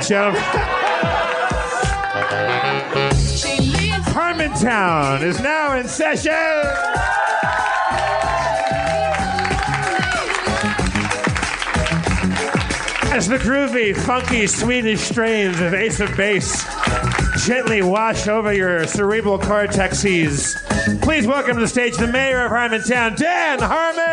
gentlemen. Harmontown is now in session. As the groovy, funky Swedish strains of Ace of Base gently wash over your cerebral cortexes, please welcome to the stage the mayor of Harmontown, Dan Harmon!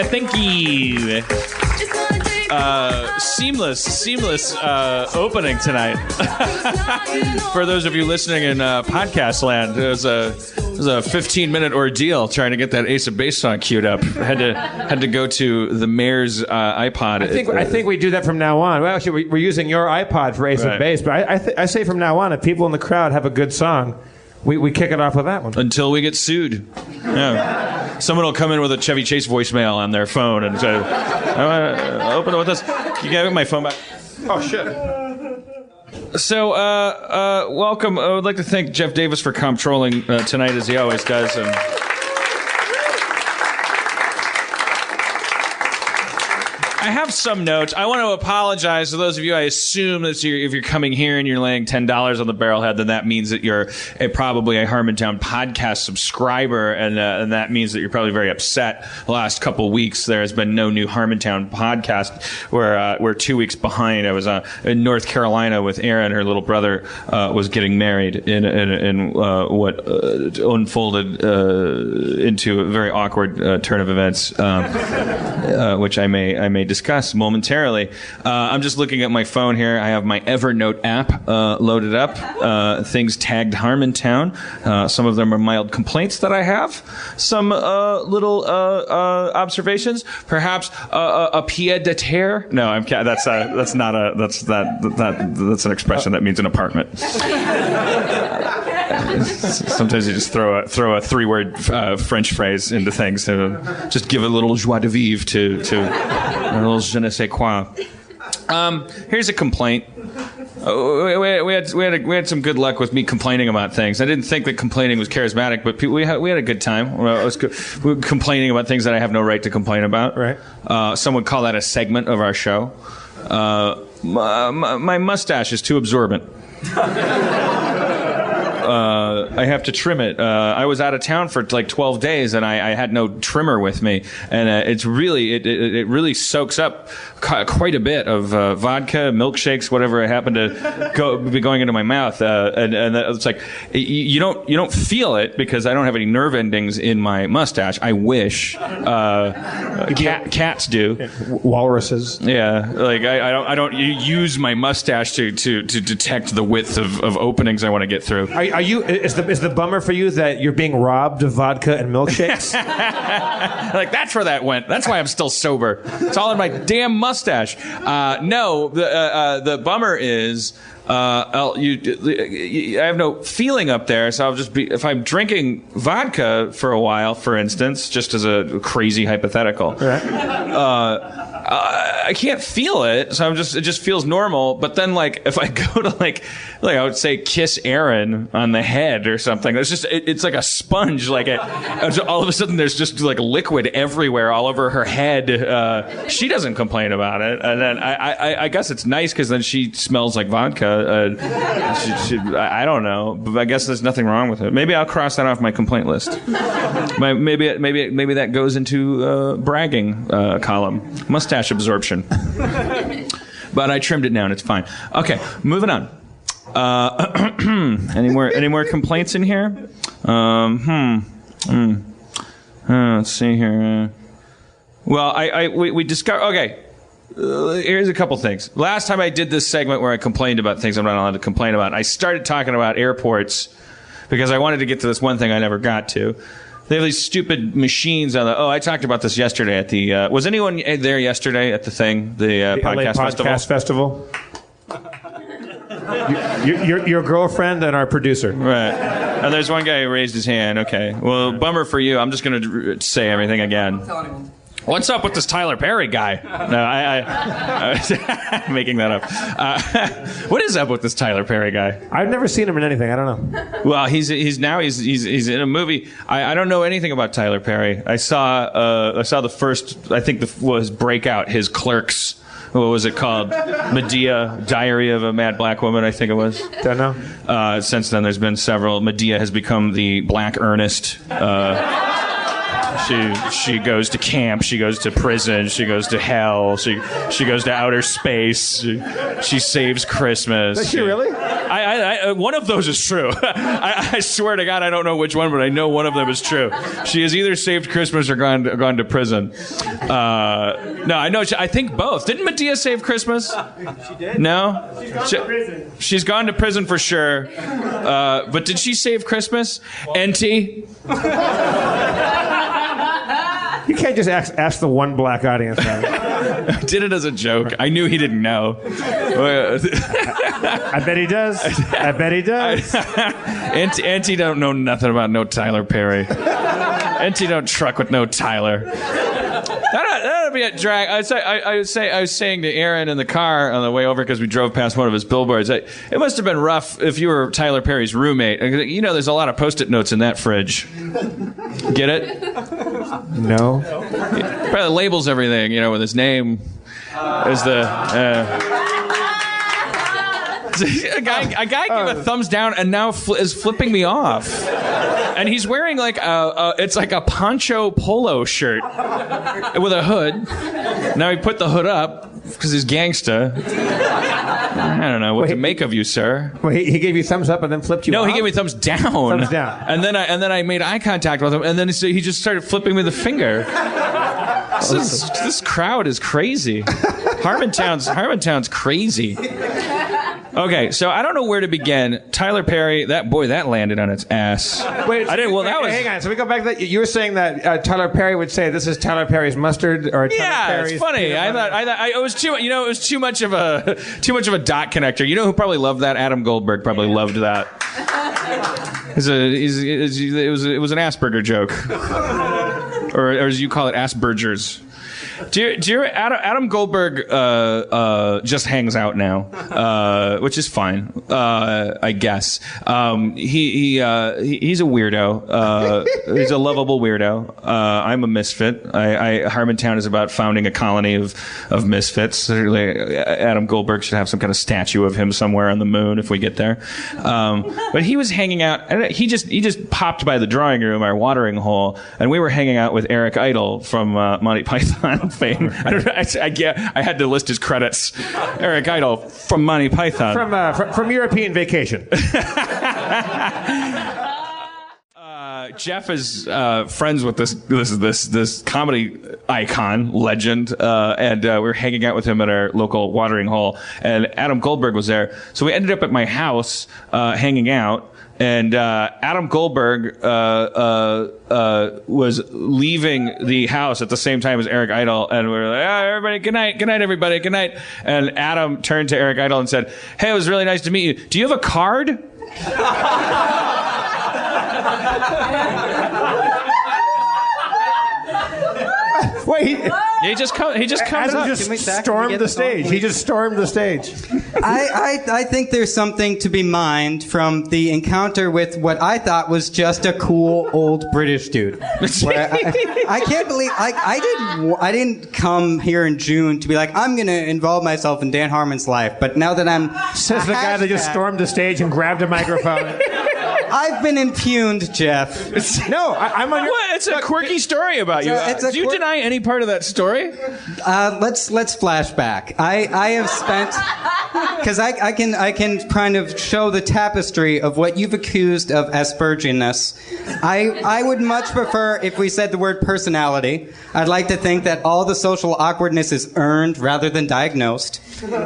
Thank you. Seamless opening tonight. For those of you listening in podcast land, it was a 15-minute ordeal trying to get that Ace of Base song queued up. Had to go to the mayor's iPod. I think we do that from now on. Well, actually, we're using your iPod for Ace of Base, but I say from now on, if people in the crowd have a good song, we kick it off with that one. Until we get sued. Yeah. Someone will come in with a Chevy Chase voicemail on their phone and say, open it with us. You got my phone back? Oh, shit. So, welcome. I would like to thank Jeff Davis for comptrolling tonight, as he always does. I have some notes. I want to apologize to those of you. I assume that if you're coming here and you're laying $10 on the barrelhead, then that means that you're probably a Harmontown podcast subscriber, and that means that you're probably very upset. The last couple weeks, there has been no new Harmontown podcast. We're 2 weeks behind. I was in North Carolina with Erin. Her little brother was getting married in what unfolded into a very awkward turn of events, which I may discuss momentarily. I'm just looking at my phone here. I have my Evernote app loaded up. Things tagged Harmontown. Some of them are mild complaints that I have. Some little observations. Perhaps a pied de terre. No, that's an expression that means an apartment. Sometimes you just throw a 3-word French phrase into things to just give a little joie de vivre to a little je ne sais quoi. Here's a complaint. We had some good luck with me complaining about things. I didn't think that complaining was charismatic, but we had a good time. We were complaining about things that I have no right to complain about. Right. Some would call that a segment of our show. My mustache is too absorbent. I have to trim it. I was out of town for like 12 days, and I had no trimmer with me, and it really soaks up quite a bit of vodka, milkshakes, whatever I happen to be going into my mouth, and it's like you don't feel it because I don't have any nerve endings in my mustache. I wish cats do. Walruses. Yeah, like I don't use my mustache to detect the width of openings I want to get through. Are you? Is the bummer for you that you're being robbed of vodka and milkshakes? Like that's where that went. That's why I'm still sober. It's all in my damn mustache. No, the bummer is I have no feeling up there, so I'll just be, if I'm drinking vodka for a while, for instance, just as a crazy hypothetical, right. I can't feel it, so it just feels normal. But then, like, if I go to like I would say kiss Erin on the head or something, it's like a sponge. Like all of a sudden, there's just like liquid everywhere, all over her head. She doesn't complain about it, and then I guess it's nice because then she smells like vodka. I don't know, but I guess there's nothing wrong with it. Maybe I'll cross that off my complaint list. Maybe that goes into bragging column. Mustache absorption. But I trimmed it down. It's fine. Okay, moving on. Any more complaints in here? Let's see here. Well, we discovered. Okay. Here's a couple things. Last time I did this segment where I complained about things I'm not allowed to complain about, I started talking about airports because I wanted to get to this one thing I never got to. They have these stupid machines on the... Oh, I talked about this yesterday at the... was anyone there yesterday at the thing, the podcast festival? Your girlfriend and our producer. Right. And there's one guy who raised his hand. Okay. Well, bummer for you. I'm just going to say everything again. Tell anyone. What's up with this Tyler Perry guy? No, I'm making that up. What is up with this Tyler Perry guy? I've never seen him in anything. I don't know. Well, he's in a movie. I don't know anything about Tyler Perry. I saw the first, I think was breakout, his Clerks. What was it called? Medea, Diary of a Mad Black Woman, I think it was. Don't know. Since then, there's been several. Medea has become the Black Ernest. She goes to camp. She goes to prison. She goes to hell. She goes to outer space. She saves Christmas. Does she really? One of those is true. I swear to God, I don't know which one, but I know one of them is true. She has either saved Christmas or gone to prison. No, I know. I think both. Didn't Medea save Christmas? She did. No. She's gone to prison. She's gone to prison for sure. But did she save Christmas? NT. You can't just ask the one black audience that. I did it as a joke. I knew he didn't know. I bet he does. I bet he does. Auntie don't know nothing about no Tyler Perry. Auntie don't truck with no Tyler. That'd be a drag. I was saying to Aaron in the car on the way over because we drove past one of his billboards. It must have been rough if you were Tyler Perry's roommate. You know, there's a lot of Post-it notes in that fridge. Get it? No. Probably labels everything. You know, with his name as the. A guy gave a thumbs down and now is flipping me off. And he's wearing like it's like a poncho polo shirt with a hood. Now he put the hood up because he's gangsta. I don't know what to make of you, sir. Well, he gave you thumbs up and then flipped you off? No, he gave me thumbs down. Thumbs down. And then I made eye contact with him, and then he just started flipping me the finger. This crowd is crazy. Harmontown's crazy. Okay, so I don't know where to begin. Tyler Perry, that landed on its ass. Wait, I didn't. Well, that was. Hang on. So we go back to that. You were saying that Tyler Perry would say, "This is Tyler Perry's mustard," or Tyler Perry's it's funny. I thought it was too. You know, it was too much of a dot connector. You know who probably loved that? Adam Goldberg probably loved that. It was an Asperger joke, or as you call it, Asperger's. Adam Goldberg just hangs out now, which is fine, I guess. He's a weirdo. He's a lovable weirdo. I'm a misfit. Harmontown is about founding a colony of misfits. Adam Goldberg should have some kind of statue of him somewhere on the moon if we get there. But he was hanging out. And he just popped by the drawing room, our watering hole, and we were hanging out with Eric Idle from Monty Python fame. I had to list his credits. Eric Idle from Monty Python. From European Vacation. Jeff is friends with this comedy icon legend, and we're hanging out with him at our local watering hole. And Adam Goldberg was there, so we ended up at my house hanging out. And Adam Goldberg was leaving the house at the same time as Eric Idle, and we were like, "Oh, everybody, good night, everybody, good night." And Adam turned to Eric Idle and said, "Hey, it was really nice to meet you. Do you have a card?" Wait, he just comes Adam up. just stormed the stage. He just stormed the stage. I think there's something to be mined from the encounter with what I thought was just a cool old British dude. I can't believe I didn't come here in June to be like, I'm going to involve myself in Dan Harmon's life. But now that I'm says the guy that just stormed the stage and grabbed a microphone. I've been impugned, Jeff. No, I'm on your... What? It's a quirky story about you. Do you deny any part of that story? Let's flash back. I have spent... Because I can kind of show the tapestry of what you've accused of Aspergianness. I would much prefer if we said the word personality. I'd like to think that all the social awkwardness is earned rather than diagnosed,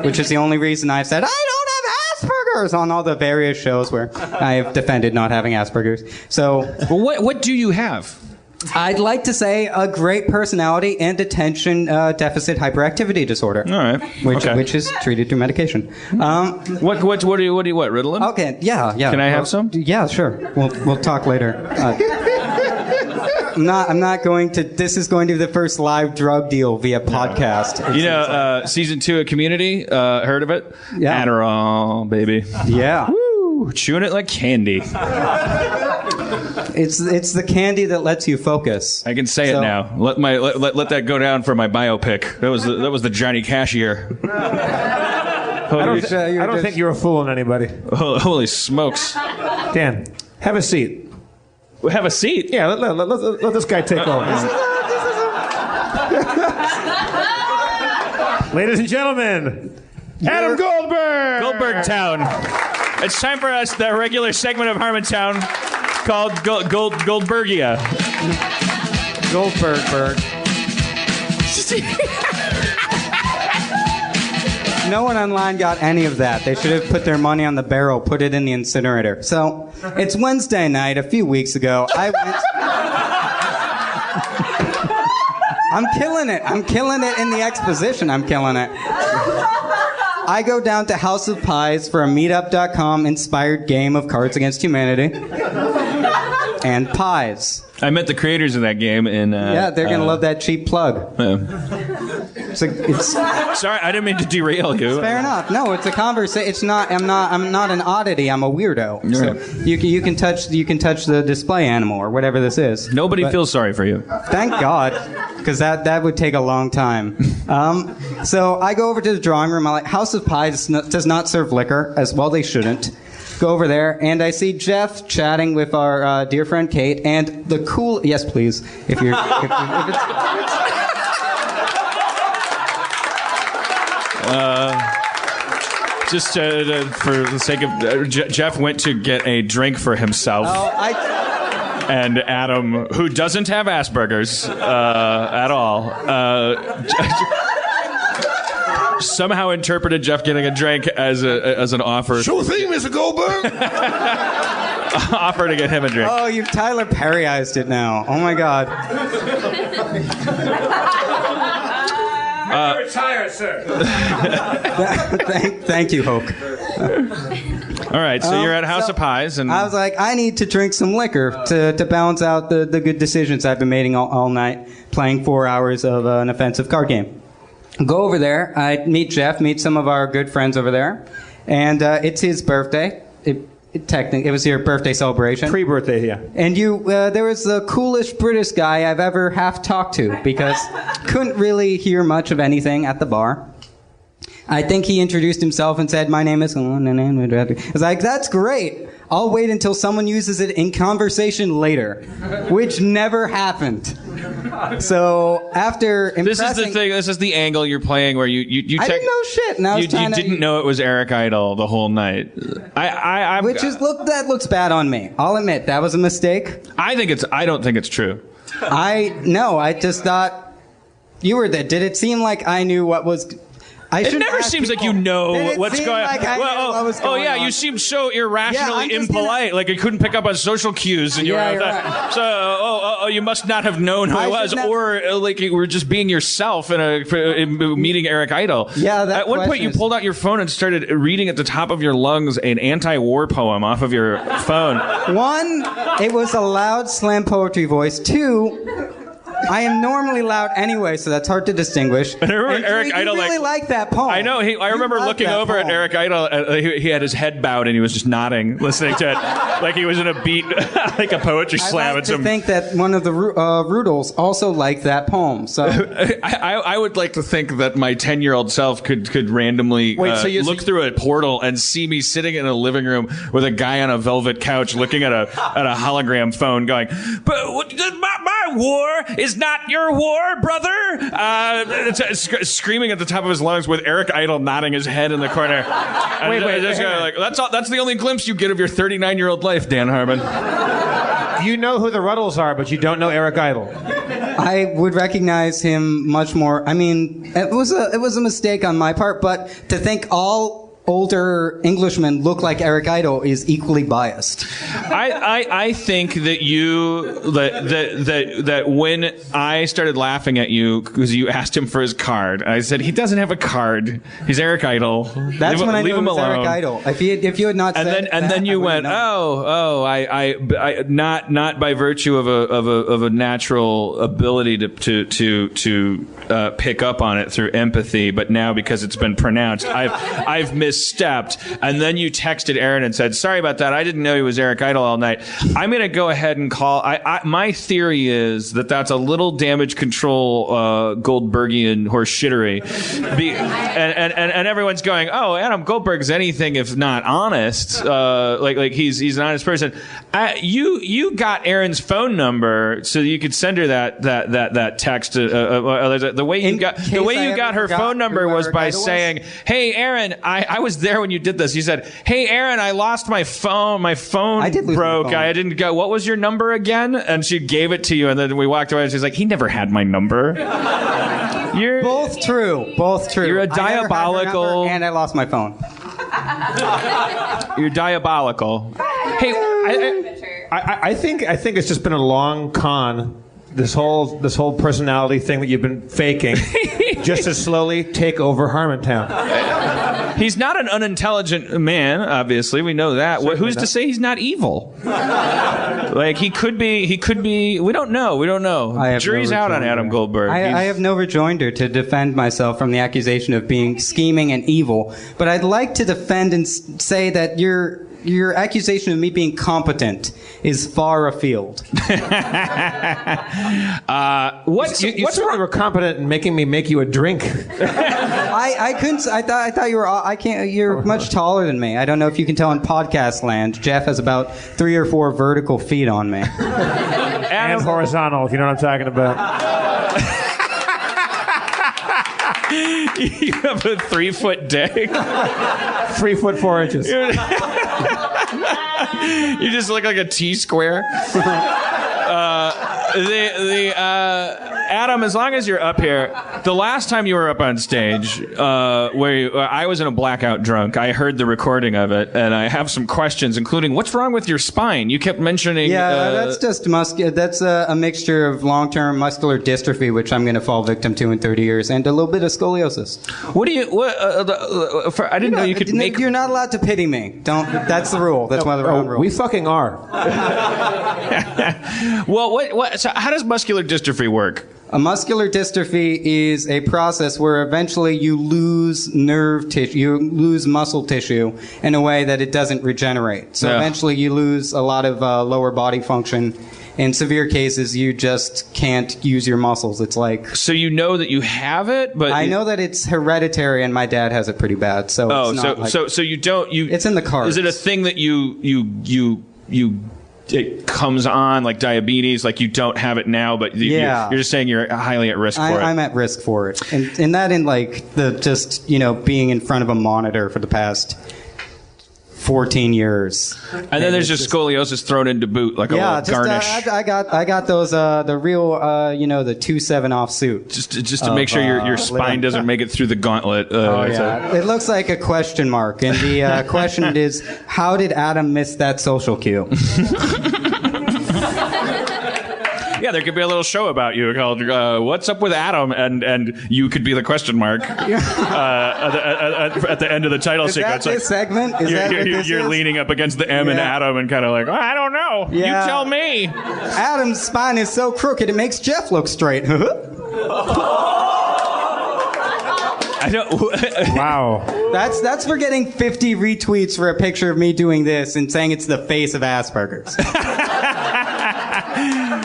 which is the only reason I've said, I don't have Asperger's on all the various shows where I have defended not having Asperger's. So, well, what do you have? I'd like to say a great personality and attention deficit hyperactivity disorder. All right. Which is treated through medication. What Ritalin? Okay, yeah. Can I have some? Yeah, sure. We'll talk later. I'm not going to. This is going to be the first live drug deal via podcast. Season 2 of Community. Heard of it? Yeah. Adderall, baby. Yeah. Woo! Chewing it like candy. It's the candy that lets you focus. I can say it now. Let that go down for my biopic. That was the Johnny Cash year. I don't think you're fooling anybody. Holy smokes. Dan, have a seat. Have a seat? Yeah, let this guy take over. Ladies and gentlemen, Adam Goldberg! Goldberg Town. It's time for us, the regular segment of Harmontown called Goldbergia. Goldberg. No one online got any of that. They should have put their money on the barrel, put it in the incinerator. So, it's Wednesday night, a few weeks ago. I went... I'm killing it in the exposition. I'm killing it. I go down to House of Pies for a meetup.com inspired game of Cards Against Humanity. And pies. I met the creators of that game in... yeah, they're going to love that cheap plug. Sorry, I didn't mean to derail you. Fair enough. No, it's a conversation. It's not. I'm not an oddity. I'm a weirdo. Right. So you can touch the display animal or whatever this is. Nobody feels sorry for you. Thank God, because that would take a long time. So I go over to the drawing room. I'm like, House of Pies does not serve liquor, as well they shouldn't. Go over there, and I see Jeff chatting with our dear friend Kate, and the cool... Yes, please. If it's... Just for the sake of... Jeff went to get a drink for himself. And Adam, who doesn't have Asperger's at all, somehow interpreted Jeff getting a drink as an offer. Sure thing, Mr. Goldberg. Offer to get him a drink. Oh, you've Tyler Perryized it now. Oh my God. Retire, sir. Thank you, Hope. All right, so you're at House of Pies, and I was like, I need to drink some liquor to balance out the good decisions I've been making all night, playing 4 hours of an offensive card game. Go over there. I meet Jeff, meet some of our good friends over there, and it's his birthday. It was your birthday celebration. Pre-birthday, yeah. And there was the coolest British guy I've ever half talked to, because couldn't really hear much of anything at the bar. I think he introduced himself and said, "My name is..." I was like, "That's great. I'll wait until someone uses it in conversation later," which never happened. So after impressing... This is the thing. This is the angle you're playing where you I didn't know shit. And I was you didn't know it was Eric Idle the whole night. That looks bad on me. I'll admit that was a mistake. I don't think it's true. I just thought you were there. Did it seem like I knew what was... It never seems like you know what's going on. On. You seem so irrationally impolite, like you couldn't pick up on social cues, and you were right. So, you must not have known who I was, or like you were just being yourself in meeting Eric Idle. Yeah, at one point you pulled out your phone and started reading at the top of your lungs an anti-war poem off of your phone. One, it was a loud slam poetry voice. Two, I am normally loud anyway, so that's hard to distinguish. And I remember Eric Idle really liked that poem. I know. I remember looking over at Eric Idle. He had his head bowed and he was just nodding, listening to it, like he was in a beat, like a poetry slam. I think that one of the Rudels also liked that poem. So I would like to think that my 10-year-old self could randomly look through a portal and see me sitting in a living room with a guy on a velvet couch looking at a hologram phone, going, "But my war is not your war, brother!" Screaming at the top of his lungs with Eric Idle nodding his head in the corner. Wait, that's the only glimpse you get of your 39-year-old life, Dan Harmon. You know who the Ruddles are, but you don't know Eric Idle. I would recognize him much more. I mean, it was a mistake on my part, but to think all older Englishmen look like Eric Idle is equally biased. I think that that when I started laughing at you because you asked him for his card, I said he doesn't have a card. He's Eric Idle. That's when I knew him it was alone. Eric Idle. If you had not said that, and then you went, I not by virtue of a natural ability to pick up on it through empathy, but now because it's been pronounced, I've misstepped. And then you texted Aaron and said, sorry about that. I didn't know he was Eric Idle all night. I'm going to go ahead and call. My theory is that that's a little damage control Goldbergian horse shittery. And everyone's going, oh, Adam Goldberg's anything if not honest. Like he's an honest person. You got Aaron's phone number so you could send her that text. The way you got her phone number was by saying, "Hey, Aaron, I was there when you did this." You said, "Hey, Aaron, I lost my phone. My phone broke. I didn't go. What was your number again?" And she gave it to you, and then we walked away. And she's like, "He never had my number." You're both true. You're a diabolical. And I lost my phone. You're diabolical. Hey, I think it's just been a long con. This whole personality thing that you've been faking, just to slowly take over Harmontown. He's not an unintelligent man, obviously. We know that. Who's to say he's not evil? Like, he could be. We don't know. Jury's out on Adam Goldberg. I have no rejoinder to defend myself from the accusation of being scheming and evil, but I'd like to defend and say that your accusation of me being competent is far afield. What's you certainly were competent in making me make you a drink. I couldn't. I thought you were. I can't. You're much taller than me. I don't know if you can tell in podcast land. Jeff has about 3 or 4 vertical feet on me. And horizontal, if you know what I'm talking about. You have a 3-foot dick. 3 foot 4 inches. You just look like a T-square. Adam, as long as you're up here, the last time you were up on stage, where I was in a blackout drunk, I heard the recording of it, and I have some questions, including what's wrong with your spine? You kept mentioning. Yeah, that's just That's a mixture of long-term muscular dystrophy, which I'm going to fall victim to in 30 years, and a little bit of scoliosis. What do you? I didn't know you could make. You're not allowed to pity me. Don't. That's the rule. That's one of the wrong rules. We fucking are. Well, so how does muscular dystrophy work? A muscular dystrophy is a process where eventually you lose nerve tissue, you lose muscle tissue in a way that it doesn't regenerate. So eventually you lose a lot of lower body function. In severe cases, you just can't use your muscles. It's like... So you know that you have it, but... I know that it's hereditary, and my dad has it pretty bad. So it's not so you don't... It's in the cards. Is it a thing that you it comes on like diabetes, like you don't have it now, but you're just saying you're highly at risk for it? I'm at risk for it. And that in like the just, being in front of a monitor for the past 14 years. And then there's just scoliosis thrown into boot, like a little garnish. I got those, the real, the 2/7 off suit. Just to make sure your spine doesn't make it through the gauntlet. It looks like a question mark. And the question is, how did Adam miss that social cue? Yeah, there could be a little show about you called "What's Up with Adam," and you could be the question mark at the end of the title sequence. Is that this segment? Is that what this you're is? leaning up against the M and Adam and kind of like, I don't know. Yeah. You tell me. Adam's spine is so crooked it makes Jeff look straight. I don't. Wow. That's for getting 50 retweets for a picture of me doing this and saying it's the face of Asperger's.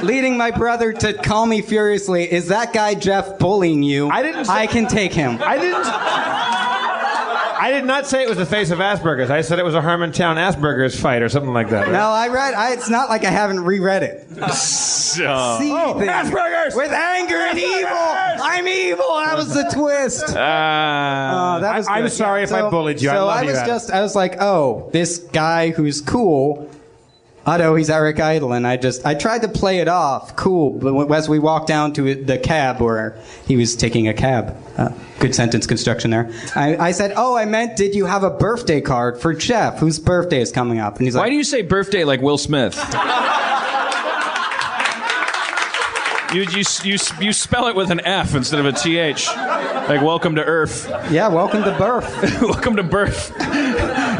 Leading my brother to call me furiously, is that guy Jeff bullying you? I can take him. I did not say it was the face of Asperger's. I said it was a Harmontown Asperger's fight or something like that. No, it's not like I haven't reread it. Asperger's! With anger and evil! I'm evil! That was the twist. That was I'm sorry if I bullied you. So I was like, oh, this guy who's cool Otto, he's Eric Idle, and I tried to play it off, cool, but as we walked down to the cab where he was taking a cab, good sentence construction there, I said, oh, I meant, did you have a birthday card for Jeff, whose birthday is coming up? And he's like, why do you say birthday like Will Smith? You spell it with an F instead of a TH. Like welcome to Earth. Yeah, welcome to birth. Welcome to birth.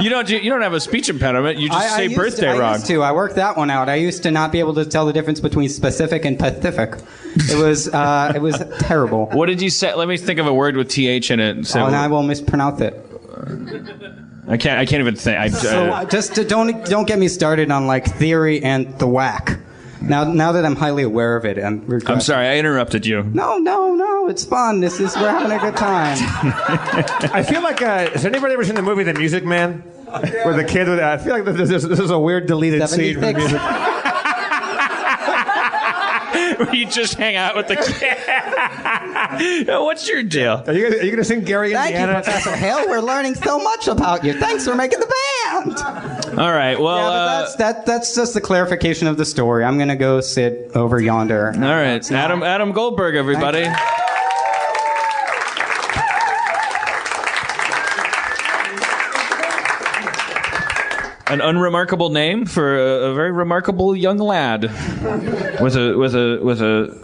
You don't have a speech impediment. You just say birthday wrong. I used to. I worked that one out. I used to not be able to tell the difference between specific and pacific. It was terrible. What did you say? Let me think of a word with TH in it. And I will mispronounce it. I can't even think. Just don't get me started on like theory and the whack. Now that I'm highly aware of it, I'm sorry, I interrupted you. No, it's fun. We're having a good time. I feel like, has anybody ever seen the movie The Music Man? Where the kid, I feel like this is a weird deleted scene from music. Where you just hang out with the kid. What's your deal? Are you going to sing Gary Indiana? Thank you, Professor Hill. We're learning so much about you. Thanks for making the band. All right, well... that's just the clarification of the story. I'm going to go sit over yonder. All right, Adam Goldberg, everybody. An unremarkable name for a very remarkable young lad with a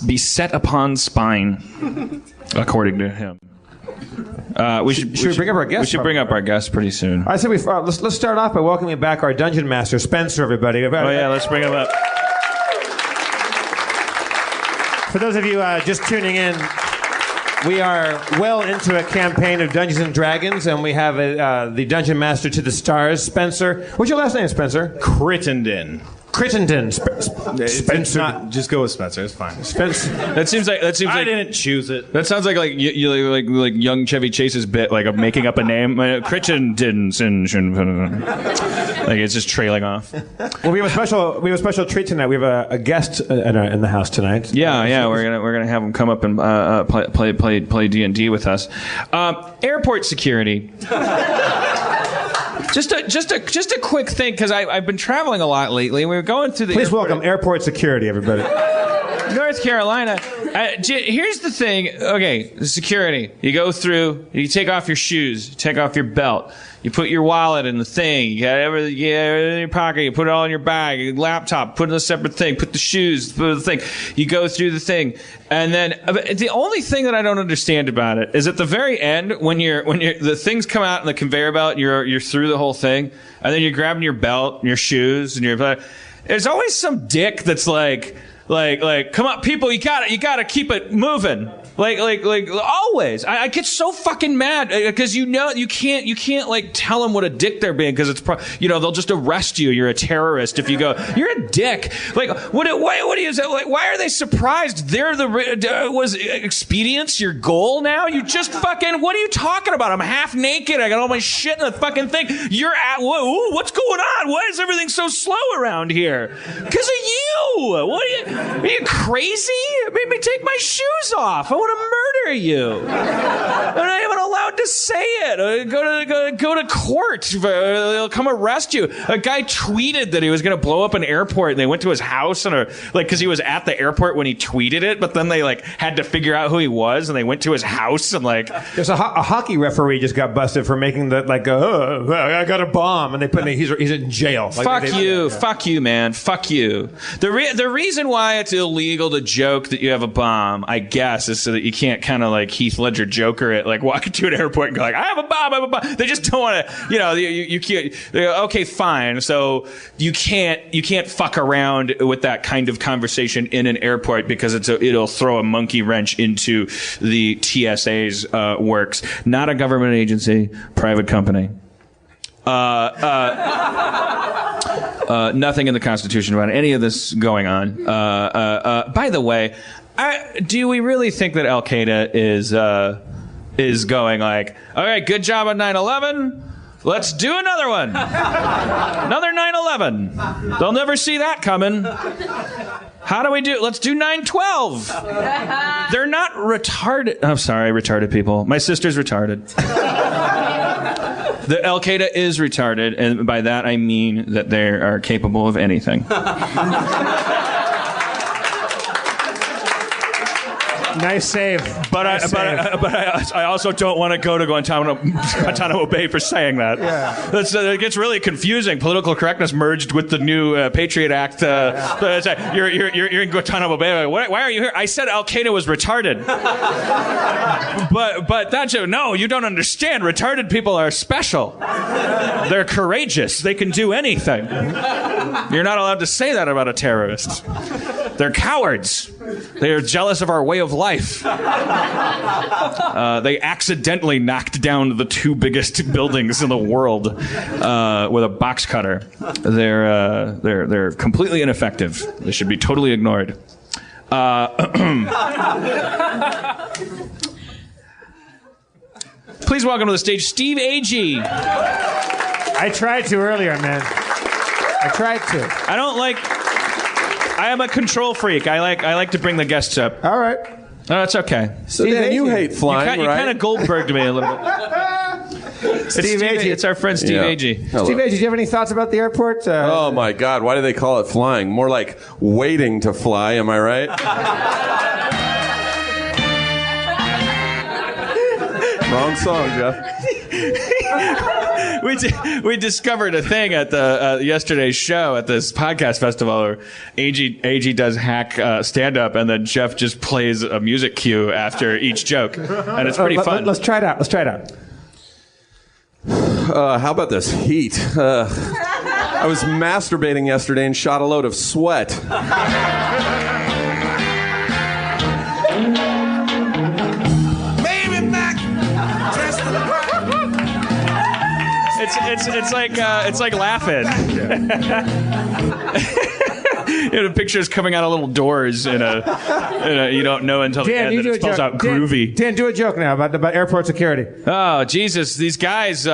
beset upon spine, according to him. We should bring up our guest? We should bring up our guest pretty soon. I said let's start off by welcoming back our dungeon master, Spencer. Everybody. Oh yeah, let's bring him up. For those of you just tuning in, we are well into a campaign of Dungeons and Dragons, and we have the dungeon master to the stars, Spencer. What's your last name, Spencer? Crittenden. Spencer. Just go with Spencer. It's fine. Spencer. That seems like I didn't choose it. That sounds like like young Chevy Chase's bit, like of making up a name. Crittenden. Like it's just trailing off. Well, we have a special treat tonight. We have a guest in the house tonight. Yeah. We're gonna have him come up and play D&D with us. Airport security. Just a quick thing, because I've been traveling a lot lately. We were going through the Please welcome airport security, everybody. North Carolina. Here's the thing. Okay, security. You go through. You take off your shoes. You take off your belt. You put your wallet in the thing. You got everything in your pocket. You put it all in your bag. Your laptop. Put it in a separate thing. Put the shoes. Put the thing. You go through the thing, and then the only thing that I don't understand about it is at the very end when the things come out in the conveyor belt. You're through the whole thing, and then you're grabbing your belt, and your shoes, and there's always some dick that's like, come on, people, you gotta keep it moving. Like always. I get so fucking mad because you can't like tell them what a dick they're being, because it's they'll just arrest you. You're a terrorist if you go. You're a dick. Like what do you say? Like, why are they surprised? Was expedience your goal now? You just fucking, what are you talking about? I'm half naked. I got all my shit in the fucking thing. You're at what's going on? Why is everything so slow around here? Because of you. Are you crazy? Made me take my shoes off. I want to murder you. I'm not even allowed to say it. Go to court. They'll come arrest you. A guy tweeted that he was going to blow up an airport, and they went to his house because he was at the airport when he tweeted it. But then they had to figure out who he was, and they went to his house and There's a hockey referee just got busted for making I got a bomb, and they put he's in jail. Fuck you, man. Fuck you. The reason why it's illegal to joke that you have a bomb, I guess, is so that you can't kind of Heath Ledger Joker it, walk into an airport and go I have a bomb. They just don't want to, you can't. Okay, fine. So you can't fuck around with that kind of conversation in an airport, because it'll throw a monkey wrench into the TSA's works. Not a government agency, private company. Nothing in the Constitution about any of this going on. By the way, do we really think that Al Qaeda is going all right, good job on 9/11. Let's do another one. Another 9/11. They'll never see that coming. How do we do? Let's do 9/12. They're not retarded. I'm sorry, retarded people. My sister's retarded. The Al Qaeda is retarded, and by that I mean that they are capable of anything. Nice save. But Nice I also don't want to go to Guantanamo Bay for saying that. Yeah. It gets really confusing. Political correctness merged with the new Patriot Act. You're in Guantanamo Bay. Why are you here? I said Al Qaeda was retarded. but that's no. You don't understand. Retarded people are special. They're courageous. They can do anything. You're not allowed to say that about a terrorist. They're cowards. They are jealous of our way of life. They accidentally knocked down the 2 biggest buildings in the world with a box cutter. They're completely ineffective. They should be totally ignored. Please welcome to the stage Steve Agee. I tried to earlier, man. I tried to. I am a control freak. I like to bring the guests up. All right. No, it's okay. So Dan, you hate flying, You right? kind of Goldberged me a little bit. Steve Agee. It's our friend Steve Agee. Hello. Steve Agee, do you have any thoughts about the airport? Oh my God! Why do they call it flying? More like waiting to fly. Am I right? Wrong song, Jeff. We discovered a thing at the yesterday's show at this podcast festival where Agee does hack stand-up, and then Jeff just plays a music cue after each joke, and it's pretty fun. Let's try it out. How about this heat? I was masturbating yesterday and shot a load of sweat. It's like laughing. The pictures coming out of little doors in a you don't know until the end that it spells out groovy. Dan, do a joke now about airport security. Oh Jesus, these guys, they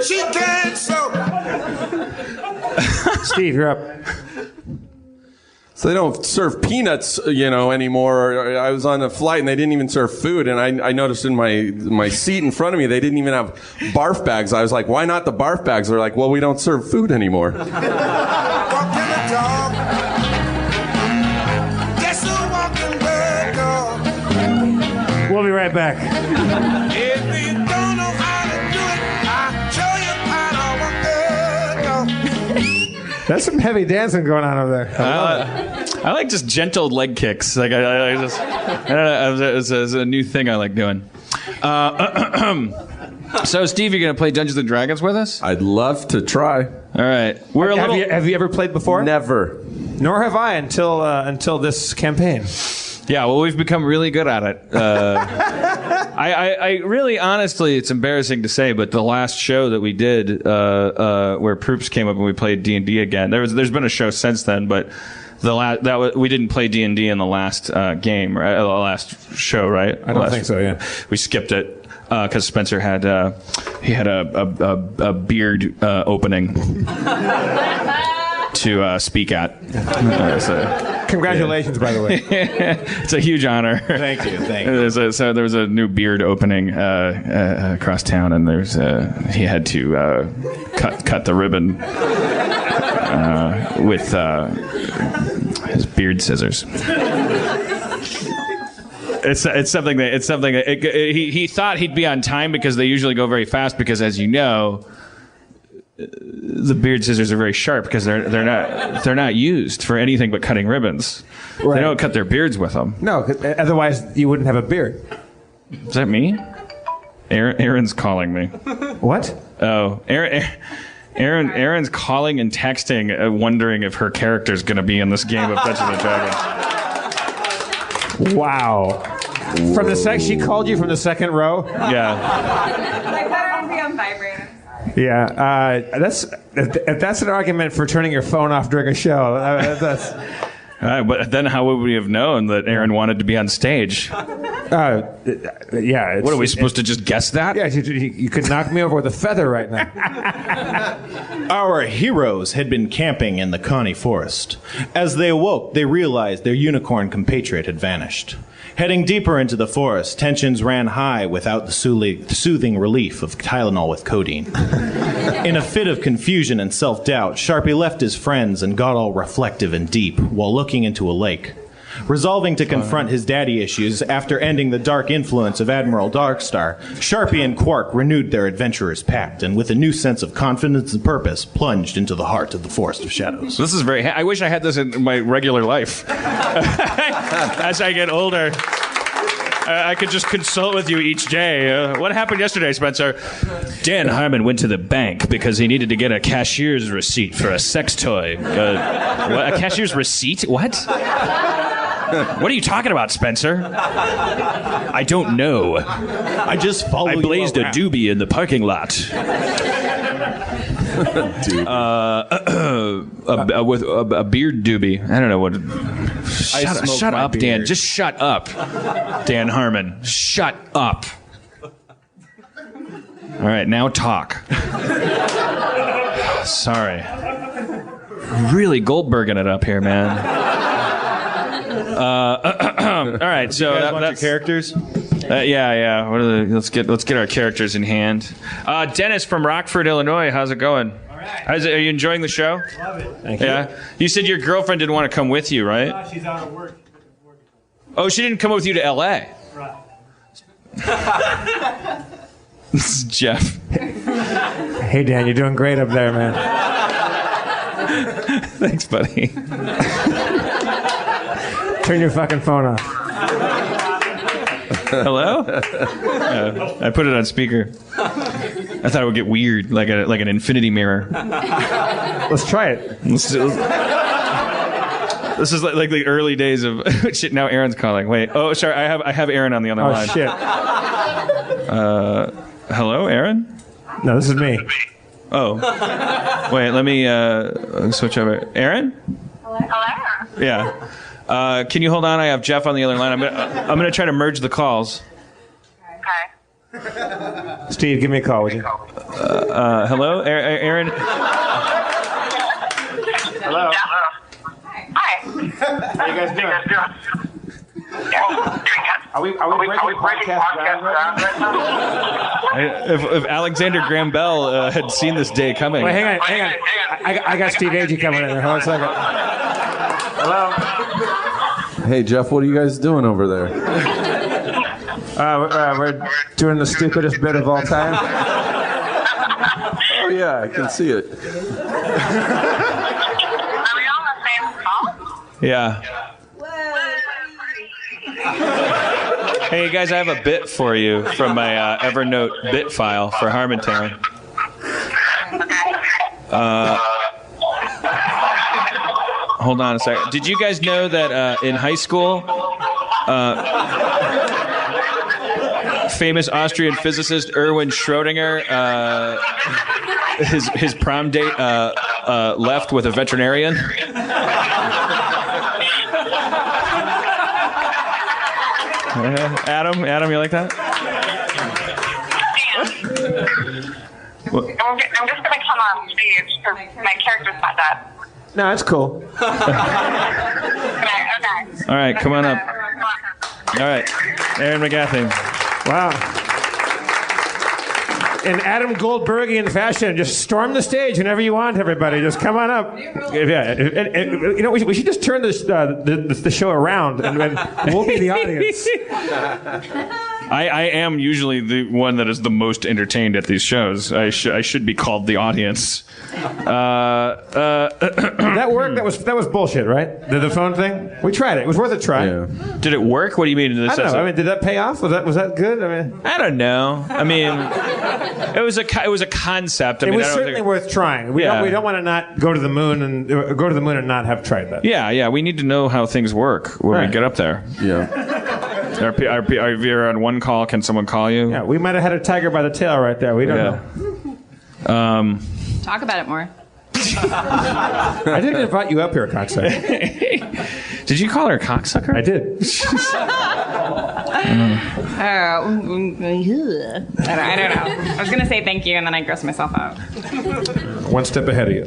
She can't sew. Steve, you're up. So they don't serve peanuts, anymore. I was on a flight and they didn't even serve food. And I noticed in my seat in front of me, they didn't even have barf bags. I was like, why not the barf bags? They're like, well, we don't serve food anymore. Walking the dog. Guess who walking the dog? We'll be right back. If you don't know how to do it, I'll show you how to walk the dog. That's some heavy dancing going on over there. I like just gentle leg kicks. Like I don't know. It's a new thing I like doing. So, Steve, you're going to play Dungeons and Dragons with us? I'd love to try. All right. Have you ever played before? Never. Nor have I until this campaign. Yeah, well, we've become really good at it. I really, honestly, it's embarrassing to say, but the last show that we did, where Proops came up and we played D&D again, there's been a show since then, but we didn't play D&D in the last game, right? The last show, right? I don't think so. Yeah, we skipped it because Spencer had a beard opening to speak at. Congratulations, by the way. It's a huge honor. Thank you. So there was a new beard opening across town, and he had to cut the ribbon with his beard scissors. It's something that he thought he'd be on time because they usually go very fast because, as you know, the beard scissors are very sharp because they're not used for anything but cutting ribbons. Right. They don't cut their beards with them. No, otherwise you wouldn't have a beard. Is that me? Aaron's calling me. What? Oh, Aaron's calling and texting, wondering if her character's going to be in this game of Dungeons and Dragons. Wow. She called you from the second row? Yeah. I thought I would be on vibrator. Yeah, that's an argument for turning your phone off during a show. But then how would we have known that Aaron wanted to be on stage? Yeah. What are we supposed to just guess that? Yeah, you could knock me over with a feather right now. Our heroes had been camping in the Connie Forest. As they awoke, they realized their unicorn compatriot had vanished. Heading deeper into the forest, tensions ran high without the soothing relief of Tylenol with codeine. In a fit of confusion and self-doubt, Sharpie left his friends and got all reflective and deep while looking into a lake. Resolving to confront his daddy issues after ending the dark influence of Admiral Darkstar, Sharpie and Quark renewed their adventurer's pact and with a new sense of confidence and purpose plunged into the heart of the Forest of Shadows. This is very... I wish I had this in my regular life. As I get older, I could just consult with you each day. What happened yesterday, Spencer? Dan Harmon went to the bank because he needed to get a cashier's receipt for a sex toy. What, a cashier's receipt? What? What are you talking about, Spencer? I don't know. I just followed I blazed a doobie in the parking lot. With a beard doobie. I don't know what. Shut up, beard. Dan. Just shut up, Dan Harmon. Shut up. All right, now talk. Sorry. Really Goldberging it up here, man. All right, so that's your characters. Yeah. What are the, let's get our characters in hand. Dennis from Rockford, Illinois. How's it going? All right. Are you enjoying the show? Love it. Thank you. Yeah. You said your girlfriend didn't want to come with you, right? No, she's out of work. Oh, she didn't come with you to L.A. Right. This is Jeff. Hey, Dan, you're doing great up there, man. Thanks, buddy. Turn your fucking phone off. Hello? I put it on speaker. I thought it would get weird, like an infinity mirror. Let's try it. This is like the early days of shit. Now Aaron's calling. Wait. Oh, sorry. I have Aaron on the other line. Oh shit. Hello, Aaron? No, this is me. Oh. Wait. Let me switch over. Aaron? Hello. Yeah. Can you hold on? I have Jeff on the other line. I'm gonna try to merge the calls. Okay. Steve, give me a call, would you? Hello, Aaron. Hello. Hi. How you guys doing? Are we breaking podcast ground right now? If Alexander Graham Bell had seen this day coming. Wait, hang on. I got Steve Agee coming in there. Hold on a second. Hello. Hey, Jeff, what are you guys doing over there? We're doing the stupidest bit of all time. Oh, yeah, I can see it. Are we on the same call? Yeah. Hey, guys, I have a bit for you from my Evernote bit file for Harmontown. Hold on a second. Did you guys know that in high school, famous Austrian physicist Erwin Schrödinger, his prom date left with a veterinarian? Adam, you like that? I'm just going to come on stage because my character's not dead. No, it's cool. Okay. All right, come on up. All right, Aaron McGathing. Wow. In Adam Goldbergian fashion, just storm the stage whenever you want, everybody. Just come on up. Yeah, you know, we should just turn this the show around, and we'll be the audience. I am usually the one that is the most entertained at these shows. I should be called the audience. Did that work? That was bullshit, right? The phone thing. We tried it. It was worth a try. Yeah. Did it work? What do you mean? I don't know. I mean, did that pay off? Was that good? I mean, I don't know. I mean, it was a concept. It was certainly worth trying. We don't want to not go to the moon and not have tried that. Yeah. We need to know how things work when we get up there. Yeah. Are you on one call? Can someone call you? Yeah, we might have had a tiger by the tail right there. We don't know. Talk about it more. I didn't invite you up here, cocksucker. Did you call her a cocksucker? I did. I don't know. I was gonna say thank you, and then I grossed myself out. One step ahead of you.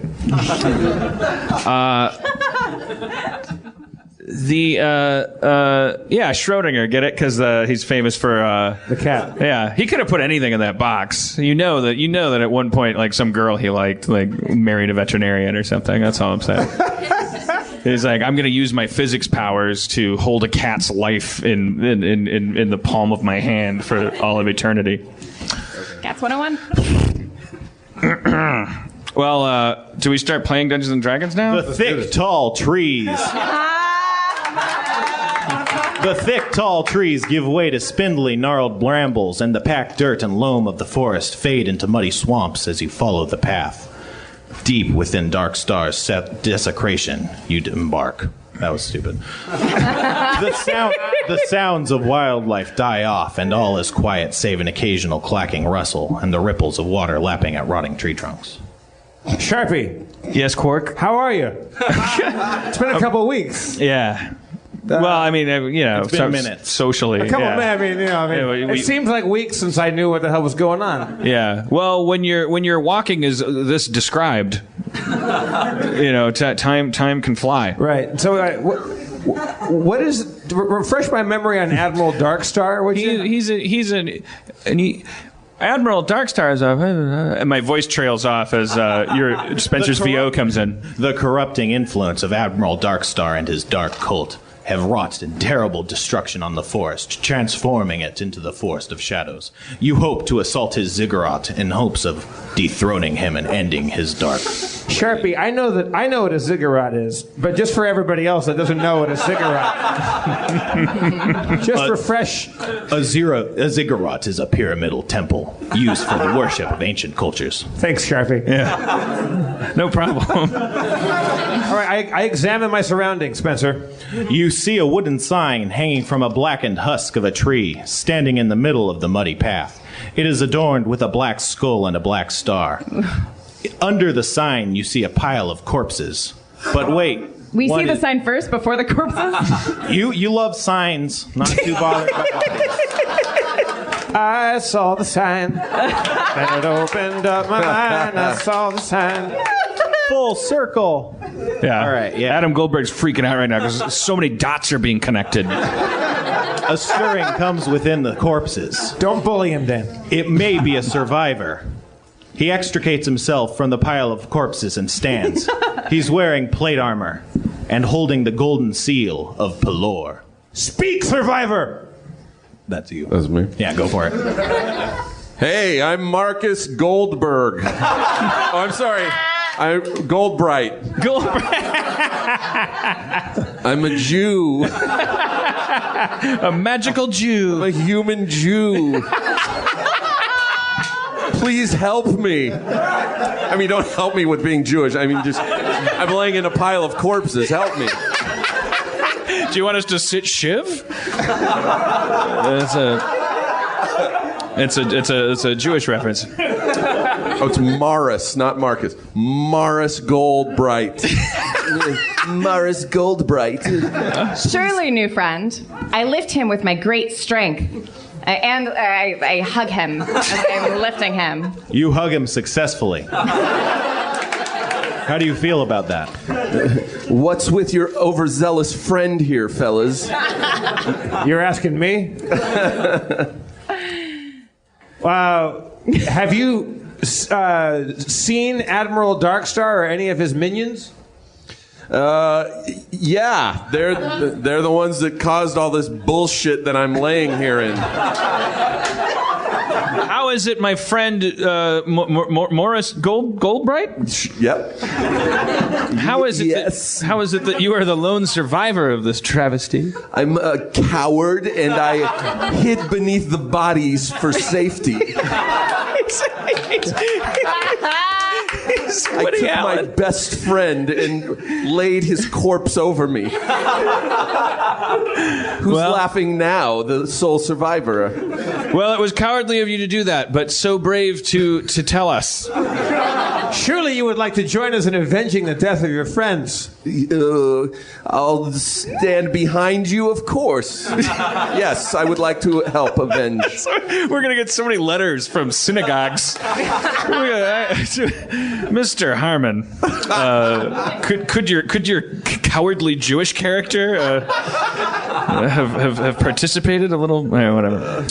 Schrodinger, get it? Because he's famous for The cat. Yeah, he could have put anything in that box. You know that at one point, like some girl he liked, like married a veterinarian or something. That's all I'm saying. He's like, I'm going to use my physics powers to hold a cat's life in the palm of my hand for all of eternity. Cats 101. Well, do we start playing Dungeons and Dragons now? The thick, tall trees. The thick, tall trees give way to spindly, gnarled brambles, and the packed dirt and loam of the forest fade into muddy swamps as you follow the path. Deep within Darkstar's desecration, you embark. That was stupid. The sounds of wildlife die off, and all is quiet save an occasional clacking rustle and the ripples of water lapping at rotting tree trunks. Sharpie. Yes, Quark? How are you? It's been a couple of weeks. Yeah. Well, I mean, it's been minutes. Socially. A couple of minutes. It seems like weeks since I knew what the hell was going on. Yeah. Well, when you're walking as this described, time can fly. Right. So, what is? Refresh my memory on Admiral Darkstar. Admiral Darkstar is and my voice trails off as your Spencer's VO comes in. The corrupting influence of Admiral Darkstar and his dark cult have wrought in terrible destruction on the forest, transforming it into the forest of shadows. You hope to assault his ziggurat in hopes of dethroning him and ending his dark. Sharpie, I know what a ziggurat is, but just for everybody else that doesn't know what a ziggurat. Just refresh. A ziggurat is a pyramidal temple used for the worship of ancient cultures. Thanks, Sharpie. Yeah. No problem. All right, I examine my surroundings, Spencer. You see a wooden sign hanging from a blackened husk of a tree, standing in the middle of the muddy path. It is adorned with a black skull and a black star. Under the sign, you see a pile of corpses. But wait. We see the sign first before the corpses? You love signs, not too bothered by bodies. I saw the sign, and it opened up my mind. I saw the sign. Full circle. Yeah. All right, yeah. Adam Goldberg's freaking out right now because so many dots are being connected. A stirring comes within the corpses. Don't bully him, Dan. It may be a survivor. He extricates himself from the pile of corpses and stands. He's wearing plate armor and holding the golden seal of Pelor. Speak, survivor! That's you. That's me. Yeah, go for it. Hey, I'm Marcus Goldberg. Oh, I'm sorry. I'm Goldbright. I'm a Jew. A magical Jew. I'm a human Jew. Please help me. I mean, don't help me with being Jewish. I mean, just, I'm laying in a pile of corpses. Help me. Do you want us to sit Shiv? It's a Jewish reference. Oh, it's Morris, not Marcus. Morris Goldbright. Morris Goldbright. Surely, new friend. I lift him with my great strength. And I hug him as I'm lifting him. You hug him successfully. How do you feel about that? What's with your overzealous friend here, fellas? You're asking me? Have you seen Admiral Darkstar or any of his minions? Yeah, they're the ones that caused all this bullshit that I'm laying here in. How is it, my friend Morris Goldbright? Yep. How is it? Yes. How is it that you are the lone survivor of this travesty? I'm a coward, and I hid beneath the bodies for safety. I took my best friend and laid his corpse over me. Who's laughing now? The sole survivor. Well, it was cowardly of you to do that, but so brave to tell us. Surely you would like to join us in avenging the death of your friends. I'll stand behind you, of course. Yes, I would like to help avenge. We're gonna get so many letters from synagogues. Mr. Harmon, could your cowardly Jewish character have participated a little? Whatever.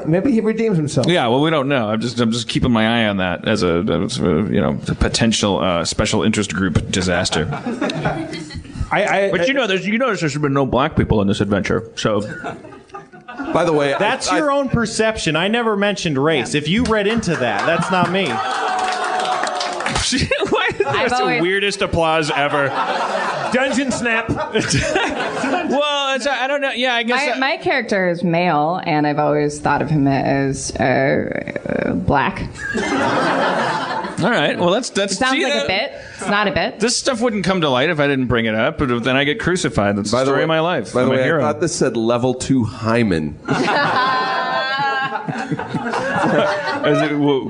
Maybe he redeems himself. Yeah, well, we don't know. I'm just keeping my eye on that as a potential special interest group disaster. But you notice there's been no black people in this adventure, so. By the way, that's your own perception. I never mentioned race. If you read into that, that's not me. Why is this the weirdest applause ever? Dungeon snap. Well, I don't know. Yeah, I guess my character is male, and I've always thought of him as black. All right. Well, that's. It sounds like a bit. It's not a bit. This stuff wouldn't come to light if I didn't bring it up, but then I get crucified. That's the story of my life. By the way, I thought this said level 2 hymen.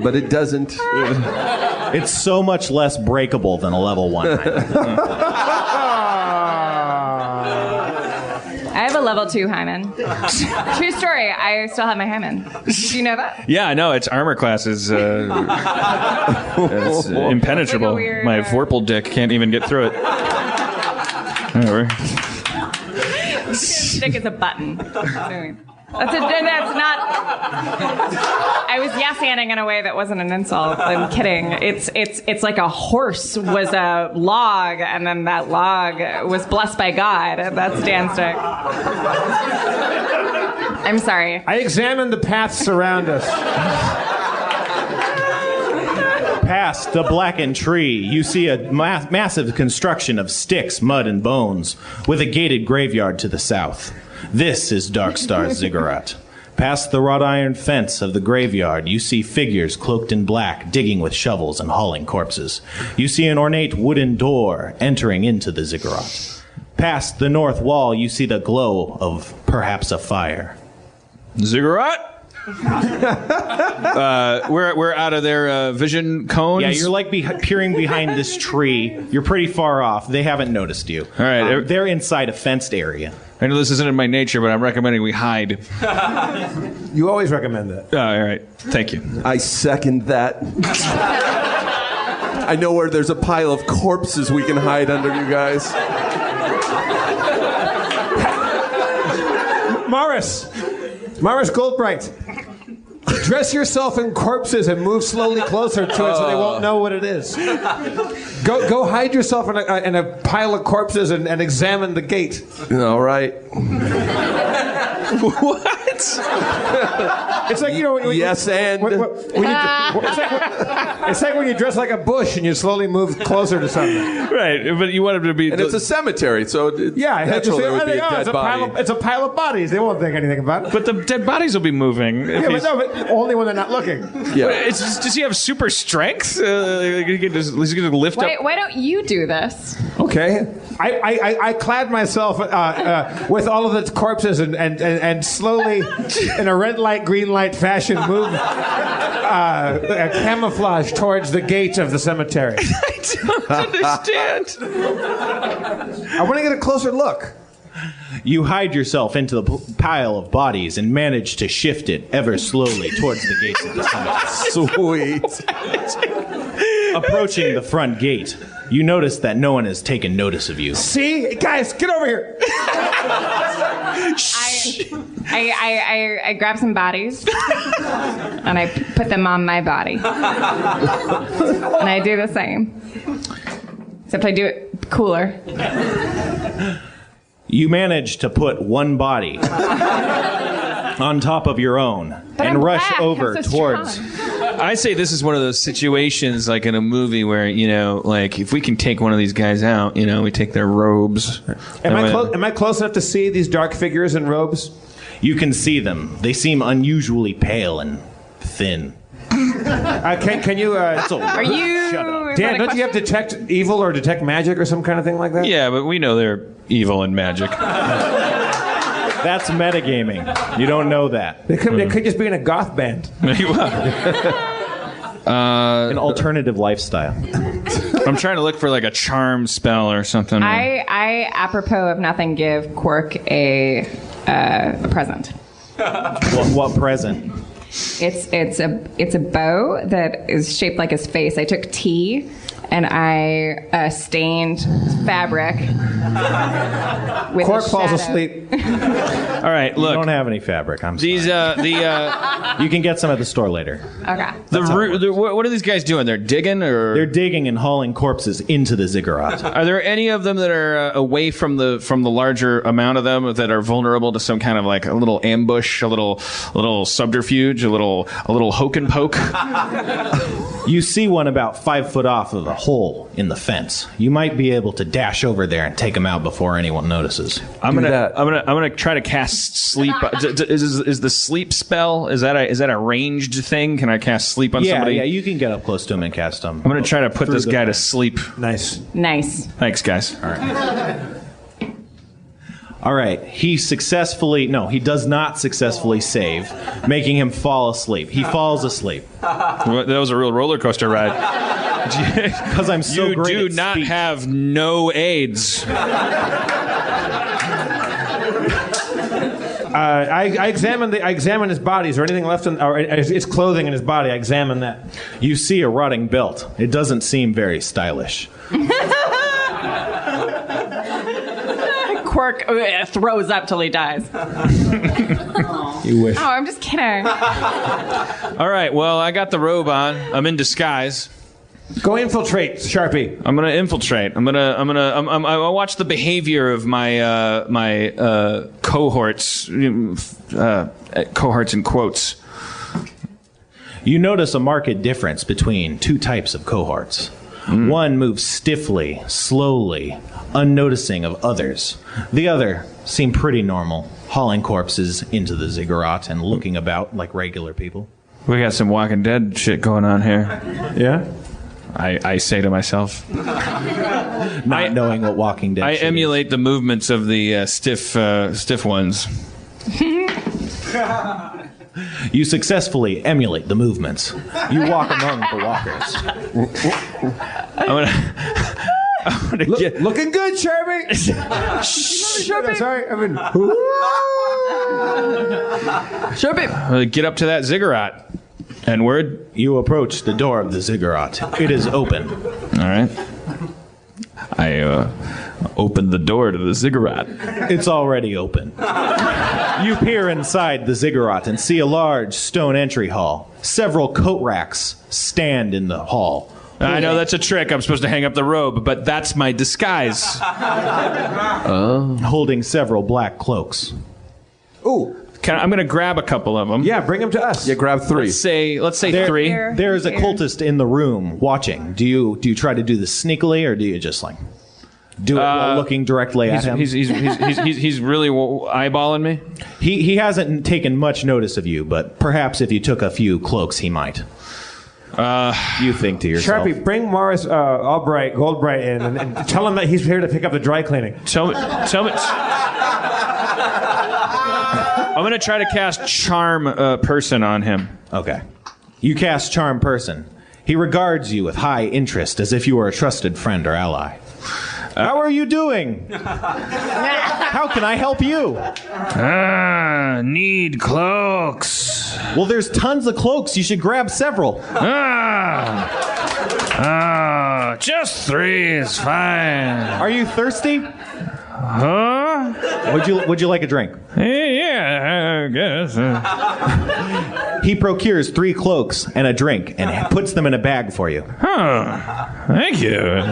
But it doesn't. It's so much less breakable than a level 1 hymen. I have a level 2 hymen. True story. I still have my hymen. Do you know that? Yeah, I know. Its armor class is it's impenetrable. Like my Vorpal dick can't even get through it. Whatever. Dick is a button. That's not. I was yes-anding in a way that wasn't an insult. I'm kidding. It's like a horse was a log, and then that log was blessed by God. That's Dan's dick. I'm sorry. I examined the paths around us. Past the blackened tree, you see a massive construction of sticks, mud, and bones, with a gated graveyard to the south. This is Darkstar's Ziggurat. Past the wrought iron fence of the graveyard, you see figures cloaked in black, digging with shovels and hauling corpses. You see an ornate wooden door entering into the ziggurat. Past the north wall, you see the glow of perhaps a fire. Ziggurat? We're out of their vision cones. Yeah, you're like peering behind this tree. You're pretty far off. They haven't noticed you. All right. They're inside a fenced area. I know this isn't in my nature, but I'm recommending we hide. You always recommend that. All right. Thank you. I second that. I know where there's a pile of corpses we can hide under, you guys. Morris Goldbright. Dress yourself in corpses and move slowly closer to it so they won't know what it is. Go hide yourself in a pile of corpses and examine the gate. All right. What? It's like, you know, yes, and it's like when you dress like a bush and you slowly move closer to something. Right, but you want it to be. And it's a cemetery, so naturally there would be a dead body. It's a pile of bodies. They won't think anything about it. But the dead bodies will be moving. But only when they're not looking. Yeah. Does he have super strength? He's going to lift up. Why don't you do this? Okay. I clad myself with all of the corpses and slowly, in a red light, green light fashion, move camouflage towards the gate of the cemetery. I don't understand. I want to get a closer look. You hide yourself into the pile of bodies and manage to shift it ever slowly towards the gates of the cemetery. Sweet. Approaching the front gate, you notice that no one has taken notice of you. See? Guys, get over here. I grab some bodies and I put them on my body. And I do the same. Except I do it cooler. You manage to put one body on top of your own But and I'm rush black. over I'm so towards. strong. I say this is one of those situations like in a movie where, you know, like if we can take one of these guys out, you know, we take their robes. Am I close enough to see these dark figures in robes? You can see them. They seem unusually pale and thin. Can you... Are you... Shut up. Dan, don't you have detect evil or detect magic or some kind of thing like that? Yeah, but we know they're evil and magic. That's metagaming. You don't know that. They could just be in a goth band. An alternative lifestyle. I'm trying to look for like a charm spell or something. I apropos of nothing, give Quark a present. What present? It's a bow that is shaped like his face. I took tea and I stained fabric with Quark a falls shadow. asleep. All right, look. You don't have any fabric. I'm sorry. These You can get some at the store later. Okay. What are these guys doing? They're digging, or They're digging and hauling corpses into the ziggurat. are there any of them that are away from the larger amount of them that are vulnerable to some kind of like a little ambush, a little subterfuge, a little hoke and poke? You see one about 5 foot off of a hole in the fence. You might be able to dash over there and take him out before anyone notices. I'm gonna try to cast sleep. Is the sleep spell? Is that a ranged thing? Can I cast sleep on somebody? Yeah, you can get up close to him and cast him. I'm gonna try to put this guy to sleep. Nice. Nice. Thanks, guys. All right. He does not successfully save, making him fall asleep. He falls asleep. That was a real roller coaster ride. Because I'm so You great do at not speech. have no AIDS. I examine his body. Is there anything left or his clothing in his body? I examine that. You see a rotting belt. It doesn't seem very stylish. Quark throws up till he dies. You wish. Oh, I'm just kidding. All right. Well, I got the robe on. I'm in disguise. Go infiltrate, Sharpie. I'm gonna infiltrate. I watch the behavior of my cohorts. Cohorts in quotes. You notice a marked difference between two types of cohorts. One moves stiffly, slowly, unnoticing of others. The other seem pretty normal, hauling corpses into the ziggurat and looking about like regular people. We got some Walking Dead shit going on here. Yeah? I say to myself. Not knowing what Walking Dead I shit is. emulate the movements of the stiff ones. You successfully emulate the movements. You walk among the walkers. I'm gonna get. Looking good, Sharpie. Sharpie. Sorry, I mean. Sharpie. Get up to that ziggurat. And word. You approach the door of the ziggurat. It is open. All right. I opened the door to the ziggurat. It's already open. You peer inside the ziggurat and see a large stone entry hall. Several coat racks stand in the hall. I know that's a trick. I'm supposed to hang up the robe, but that's my disguise. Holding several black cloaks. Ooh. I'm going to grab a couple of them. Yeah, bring them to us. Yeah, grab 3. Let's say 3. There is a cultist in the room watching. Do you try to do this sneakily, or do you just like do it while looking directly at him? He's really eyeballing me. He hasn't taken much notice of you, but perhaps if you took a few cloaks, he might. You think to yourself. Sharpie, bring Morris Goldbright in and tell him that he's here to pick up the dry cleaning. Tell me. I'm going to try to cast Charm Person on him. Okay. You cast Charm Person. He regards you with high interest as if you were a trusted friend or ally. How are you doing? How can I help you? Need cloaks. Well, there's tons of cloaks. You should grab several. Just 3 is fine. Are you thirsty? Huh? Would you like a drink? Yeah, I guess. He procures 3 cloaks and a drink and puts them in a bag for you. Thank you.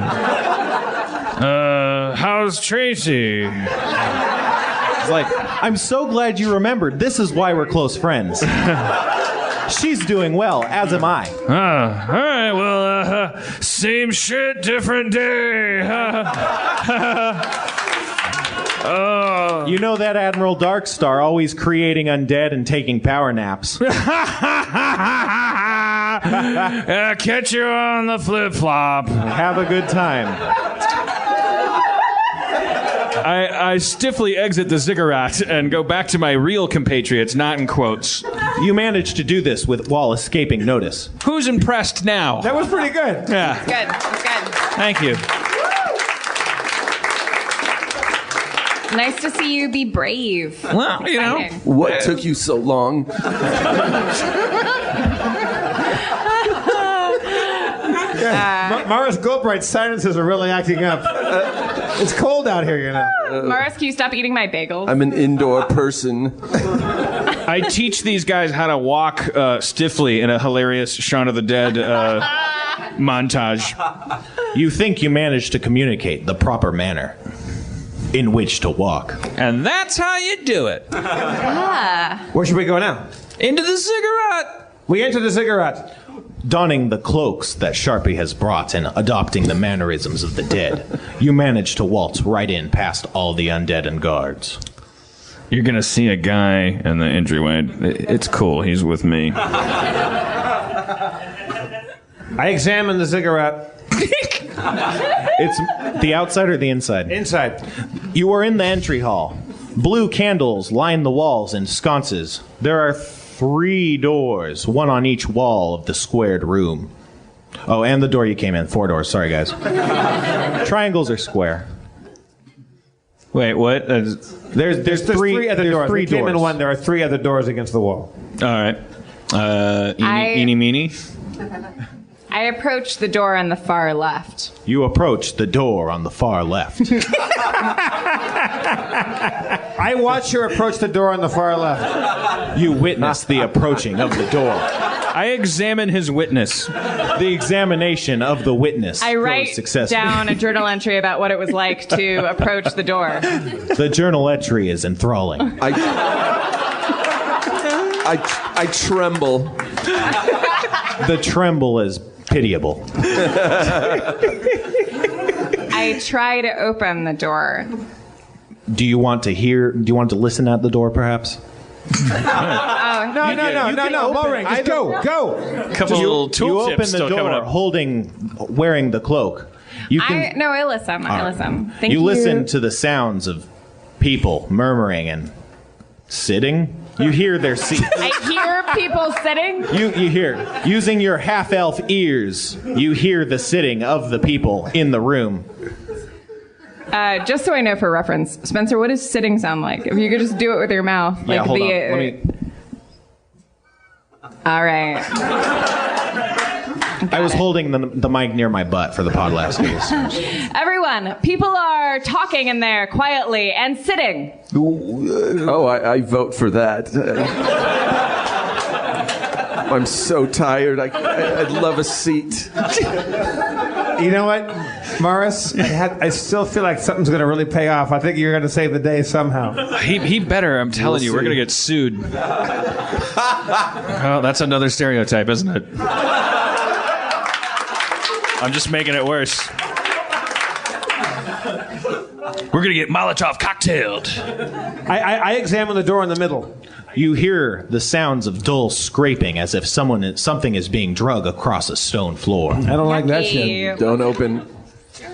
How's Tracy? He's like, I'm so glad you remembered. This is why we're close friends. She's doing well, as am I. All right, well, same shit, different day. You know that Admiral Darkstar always creating undead and taking power naps. Catch you on the flip-flop. Have a good time. I stiffly exit the ziggurat and go back to my real compatriots, not in quotes. You managed to do this while escaping notice. Who's impressed now? That was pretty good. Yeah. Good. That's good. Thank you. Nice to see you be brave. Well, you know. Exciting. What took you so long? Morris Goldbright's sinuses are really acting up. It's cold out here, you know. Morris, can you stop eating my bagels? I'm an indoor person. I teach these guys how to walk stiffly in a hilarious Shaun of the Dead montage. You think you managed to communicate the proper manner in which to walk. And that's how you do it. Where should we go now? Into the ziggurat. We enter the ziggurat. Donning the cloaks that Sharpie has brought and adopting the mannerisms of the dead, you manage to waltz right in past all the undead and guards. You're going to see a guy in the entryway. It's cool. He's with me. I examine the ziggurat. It's the outside or the inside? Inside. You are in the entry hall. Blue candles line the walls and sconces. There are 3 doors, one on each wall of the squared room. Oh, and the door you came in. 4 doors. Sorry, guys. Triangles are square. Wait, what? There's three other doors. We came in one. There are 3 other doors against the wall. All right. Eeny, meeny. I approach the door on the far left. You approach the door on the far left. I watch her approach the door on the far left. You witness the approaching of the door. I examine his witness. The examination of the witness I goes write successfully. down a journal entry about what it was like to approach the door. The journal entry is enthralling. I tremble. The tremble is pitiable. I try to open the door. Do you want to listen at the door, perhaps? Oh, No, Mulring, just go. Couple little tool You open tips the still coming door up. wearing the cloak. You can, I listen. I listen. Thank you. you listen to the sounds of people murmuring and sitting. You hear their seats. I hear people sitting. You hear, using your half-elf ears, you hear the sitting of the people in the room. Just so I know for reference, Spencer, what does sitting sound like? If you could just do it with your mouth. Yeah, hold on. Let me... All right. I was holding the mic near my butt for the pod last week. Everyone, people are talking in there quietly and sitting. Oh, I vote for that. I'm so tired. I'd love a seat. You know what, Morris? I still feel like something's going to really pay off. I think you're going to save the day somehow. He better. I'm telling you, we're going to get sued. Oh, that's another stereotype, isn't it? I'm just making it worse. We're going to get Molotov cocktailed. I examine the door in the middle. You hear the sounds of dull scraping as if something is being drug across a stone floor. I don't like that shit. Don't open.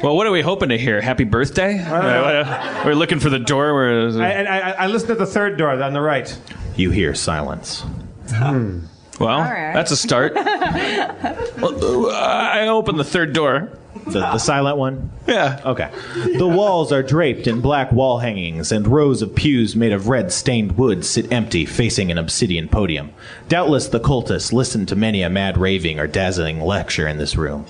Well, what are we hoping to hear? Happy birthday? We're looking for the door where... I listen to the 3rd door on the right. You hear silence. Well, right. that's a start. I open the 3rd door. The silent one? Yeah. Okay. The walls are draped in black wall hangings, and rows of pews made of red stained wood sit empty, facing an obsidian podium. Doubtless the cultists listened to many a mad raving or dazzling lecture in this room.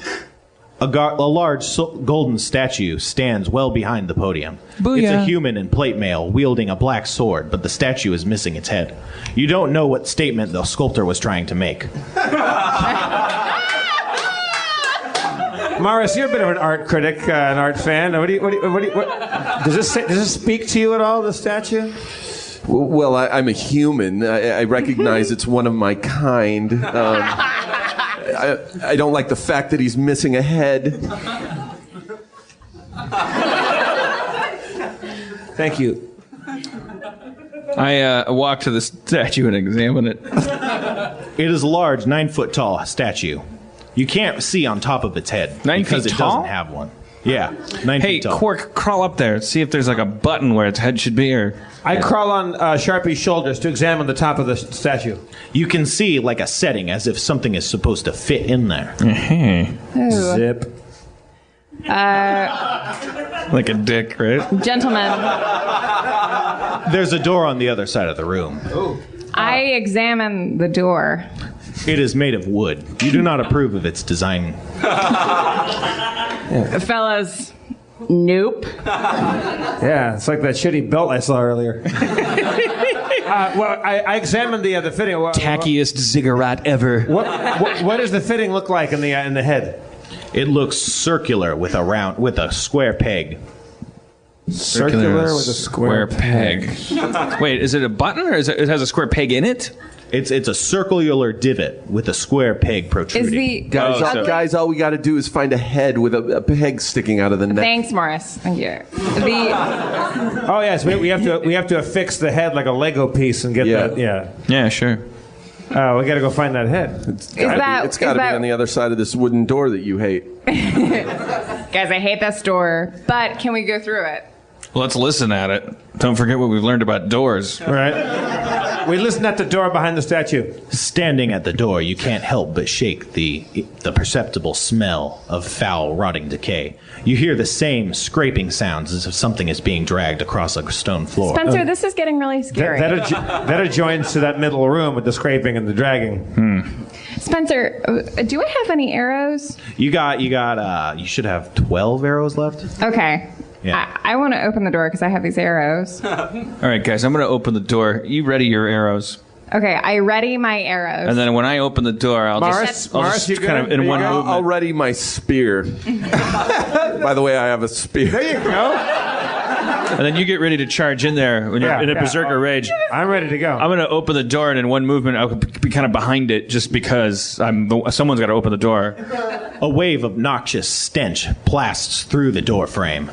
A large golden statue stands well behind the podium. Booyah. It's a human in plate mail wielding a black sword, but the statue is missing its head. You don't know what statement the sculptor was trying to make. Morris, you're a bit of an art critic, an art fan. Does this speak to you at all, the statue? Well, I'm a human. I recognize it's one of my kind. I don't like the fact that he's missing a head. Thank you. I walk to the statue and examine it. It is a large, 9-foot tall statue. You can't see on top of its head 9 because feet it tall? doesn't have one. Yeah, 9 Hey, feet tall. Quark, crawl up there. See if there's like a button where its head should be, or... I crawl on Sharpie's shoulders to examine the top of the statue. You can see like a setting as if something is supposed to fit in there. Zip. Like a dick, right? Gentlemen, There's a door on the other side of the room. I examine the door. It is made of wood. You do not approve of its design. Fellas, nope. Yeah, it's like that shitty belt I saw earlier. Well, I examined the fitting. Tackiest ziggurat ever. What does the fitting look like in the head? It looks circular with a square peg. Circular with a square peg. Wait, is it a button or it has a square peg in it? It's a circular divot with a square peg protruding. Guys, all we got to do is find a head with a peg sticking out of the neck. Thanks, Morris. Thank you. Oh yes, we have to affix the head like a Lego piece and get that. Yeah. Yeah, sure. Oh, we got to go find that head. It's got to be on the other side of this wooden door that you hate. Guys, I hate that store, but can we go through it? Let's listen at it. Don't forget what we've learned about doors. Right. We listen at the door behind the statue. Standing at the door, you can't help but shake the perceptible smell of foul, rotting decay. You hear the same scraping sounds as if something is being dragged across a stone floor. Spencer, this is getting really scary. That adjoins to that middle room with the scraping and the dragging. Spencer, do I have any arrows? You should have 12 arrows left. Okay. Yeah. I want to open the door because I have these arrows. All right, guys, I'm going to open the door. You ready your arrows? Okay, I ready my arrows. And then when I open the door, I'll Morris, just kind of in one movement. I'll ready my spear. By the way, I have a spear. There you go. And then you get ready to charge in there when you're in a berserker rage. I'm ready to go. I'm going to open the door, and in one movement, I'll be kind of behind it just because someone's got to open the door. A wave of noxious stench blasts through the door frame.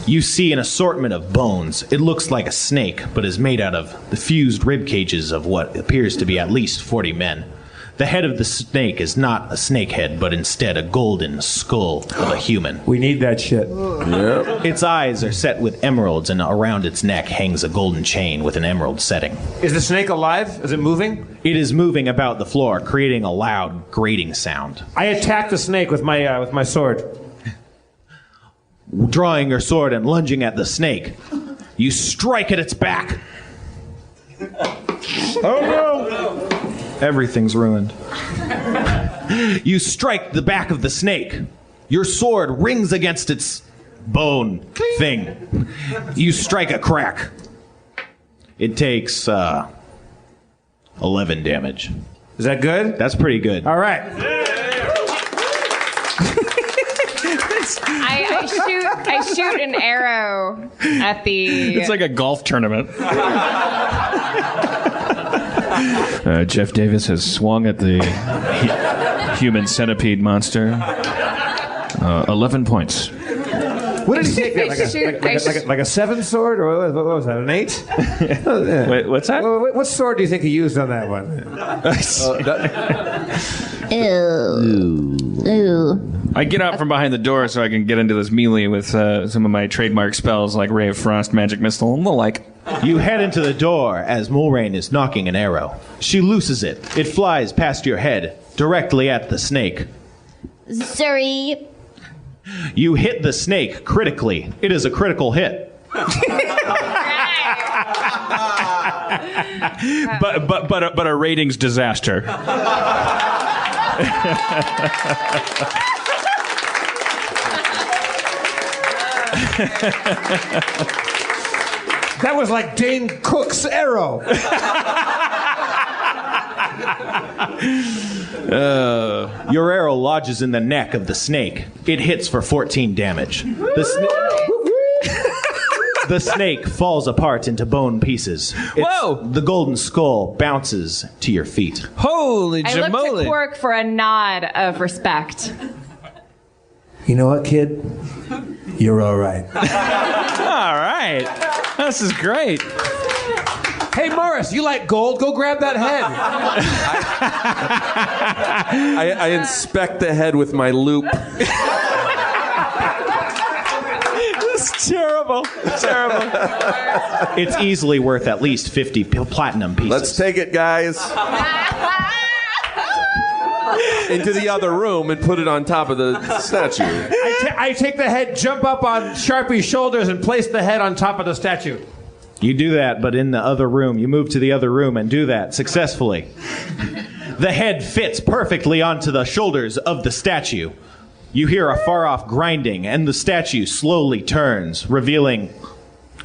You see an assortment of bones. It looks like a snake, but is made out of the fused rib cages of what appears to be at least 40 men. The head of the snake is not a snake head, but instead a golden skull of a human. We need that shit. Yep. Its eyes are set with emeralds, and around its neck hangs a golden chain with an emerald setting. Is the snake alive? Is it moving? It is moving about the floor, creating a loud, grating sound. I attack the snake with my sword. Drawing your sword and lunging at the snake, you strike at its back. Oh no! Everything's ruined. You strike the back of the snake. Your sword rings against its bone thing. You strike a crack. It takes 11 damage. Is that good? That's pretty good. All right. I shoot an arrow at the... It's like a golf tournament. Jeff Davis has swung at the human centipede monster. 11 points. What did he take there? Like a 7 sword? Or what was that, an 8? Wait, what's that? What sword do you think he used on that one? Ew. I get out from behind the door so I can get into this melee with some of my trademark spells like Ray of Frost, Magic Missile, and the like. You head into the door as Mulrain is knocking an arrow. She looses it. It flies past your head, directly at the snake. Sorry. You hit the snake critically. It is a critical hit. but a ratings disaster. That was like Dane Cook's arrow. Your arrow lodges in the neck of the snake. It hits for 14 damage. The snake falls apart into bone pieces. Whoa! The golden skull bounces to your feet. Holy I look to jamoli. Quark for a nod of respect. You know what, kid? You're all right. All right. This is great. Hey, Morris, you like gold? Go grab that head. I inspect the head with my loop. terrible. It's easily worth at least 50 platinum pieces. Let's take it, guys. Into the other room and put it on top of the statue. I take the head, jump up on Sharpie's shoulders, and place the head on top of the statue. You do that, but in the other room. You move to the other room and do that successfully. The head fits perfectly onto the shoulders of the statue. You hear a far-off grinding, and the statue slowly turns, revealing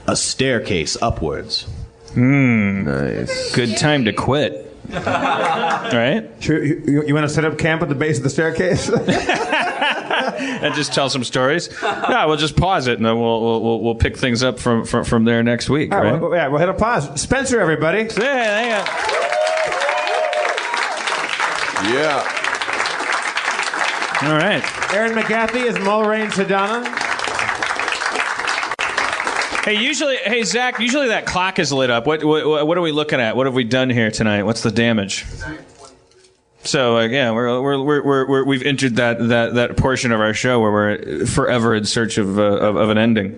a staircase upwards. Nice. Good time to quit. Right? Sure, you want to set up camp at the base of the staircase? And just tell some stories? Yeah, we'll just pause it, and then we'll pick things up from there next week, right? We'll hit a pause. Spencer, everybody. Yeah. Yeah. All right. Aaron McGathy is Mulrain Sedana. Hey, Zach. Usually that clock is lit up. What are we looking at? What have we done here tonight? What's the damage? So yeah, we've entered that portion of our show where we're forever in search of an ending.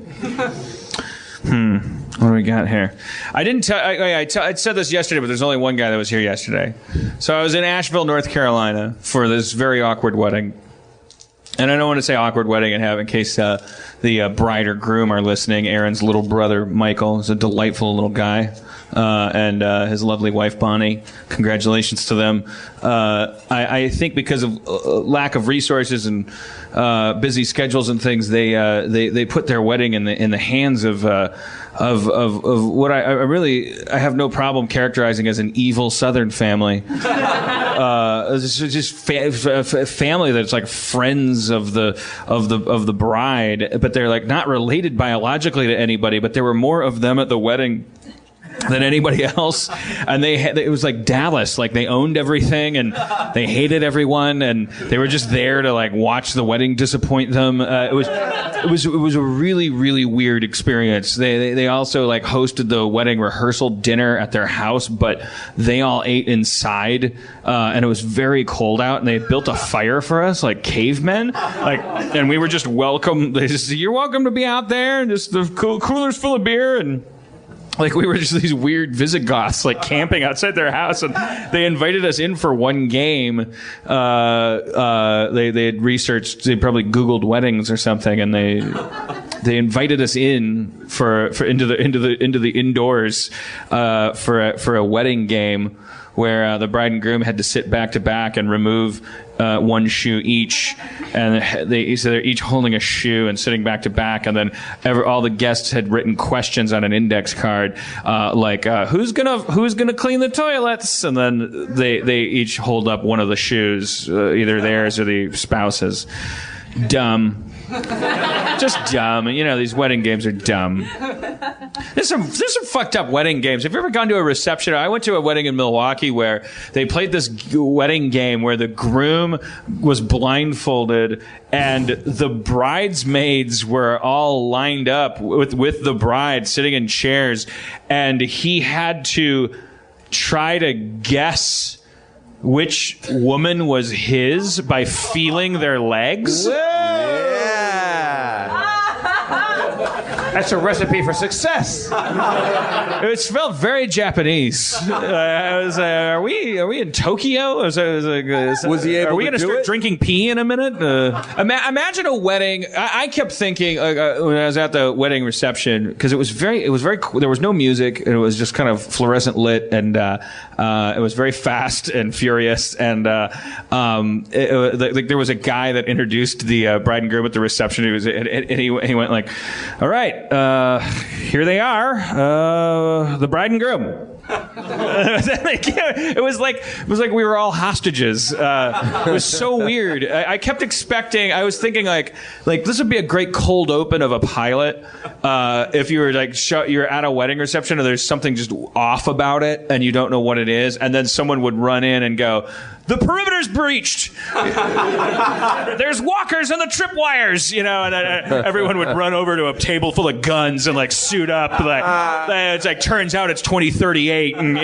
What do we got here? I didn't tell. I said this yesterday, but there's only one guy that was here yesterday. So I was in Asheville, North Carolina, for this very awkward wedding. And I don't want to say awkward wedding in case the bride or groom are listening. Aaron's little brother, Michael, is a delightful little guy. And his lovely wife, Bonnie. Congratulations to them. I think because of lack of resources and busy schedules and things, they put their wedding in the hands of what I have no problem characterizing as an evil Southern family. It's just family that's like friends of the bride, but they're like not related biologically to anybody. But there were more of them at the wedding than anybody else, and it was like Dallas, like they owned everything and they hated everyone, and they were just there to like watch the wedding disappoint them. It was a really, really weird experience. They also like hosted the wedding rehearsal dinner at their house, but they all ate inside, and it was very cold out, and they built a fire for us like cavemen, and we were just welcome. They just said, "You're welcome to be out there," and just the cooler's full of beer, and like we were just these weird Visigoths like camping outside their house, and they invited us in for one game. They had researched, they probably Googled weddings or something, and they invited us in for into the indoors for a wedding game where the bride and groom had to sit back to back and remove one shoe each, and so they're each holding a shoe and sitting back to back, and then all the guests had written questions on an index card, like who's gonna clean the toilets, and then they each hold up one of the shoes, either theirs or the spouse's. Dumb. Just dumb. You know, these wedding games are dumb. There's some fucked up wedding games. Have you ever gone to a reception? I went to a wedding in Milwaukee where they played this wedding game where the groom was blindfolded and the bridesmaids were all lined up with the bride sitting in chairs, and he had to try to guess which woman was his by feeling their legs. That's a recipe for success. It felt very Japanese. Are we in Tokyo? Was he able are we going to start drinking pee in a minute? Imagine a wedding. I kept thinking when I was at the wedding reception, because it was very there was no music, and it was just kind of fluorescent lit, and it was very fast and furious, and there was a guy that introduced the bride and groom at the reception. He went like, "All right, here they are, the bride and groom." It was like we were all hostages. It was so weird. I kept expecting. I was thinking like this would be a great cold open of a pilot. If you were like you're at a wedding reception and there's something just off about it and you don't know what it is, and then someone would run in and go, The perimeter's breached. There's walkers on the tripwires, and everyone would run over to a table full of guns and like suit up. It's like turns out it's 2038, and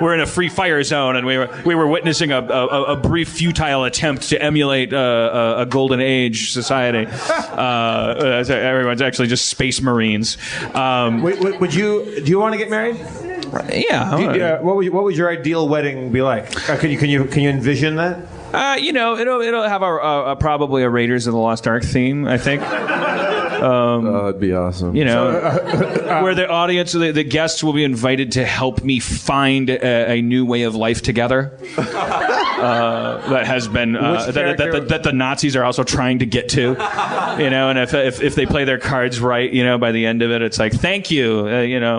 we're in a free fire zone, and we were witnessing a brief futile attempt to emulate a golden age society. Everyone's actually just space marines. Do you want to get married? Yeah. What would your ideal wedding be like? Can you envision that? It'll have probably a Raiders of the Lost Ark theme, I think. That'd be awesome. Where the audience, the guests will be invited to help me find a new way of life together. That has been that the Nazis are also trying to get to, and if they play their cards right, by the end of it, it's like, thank you,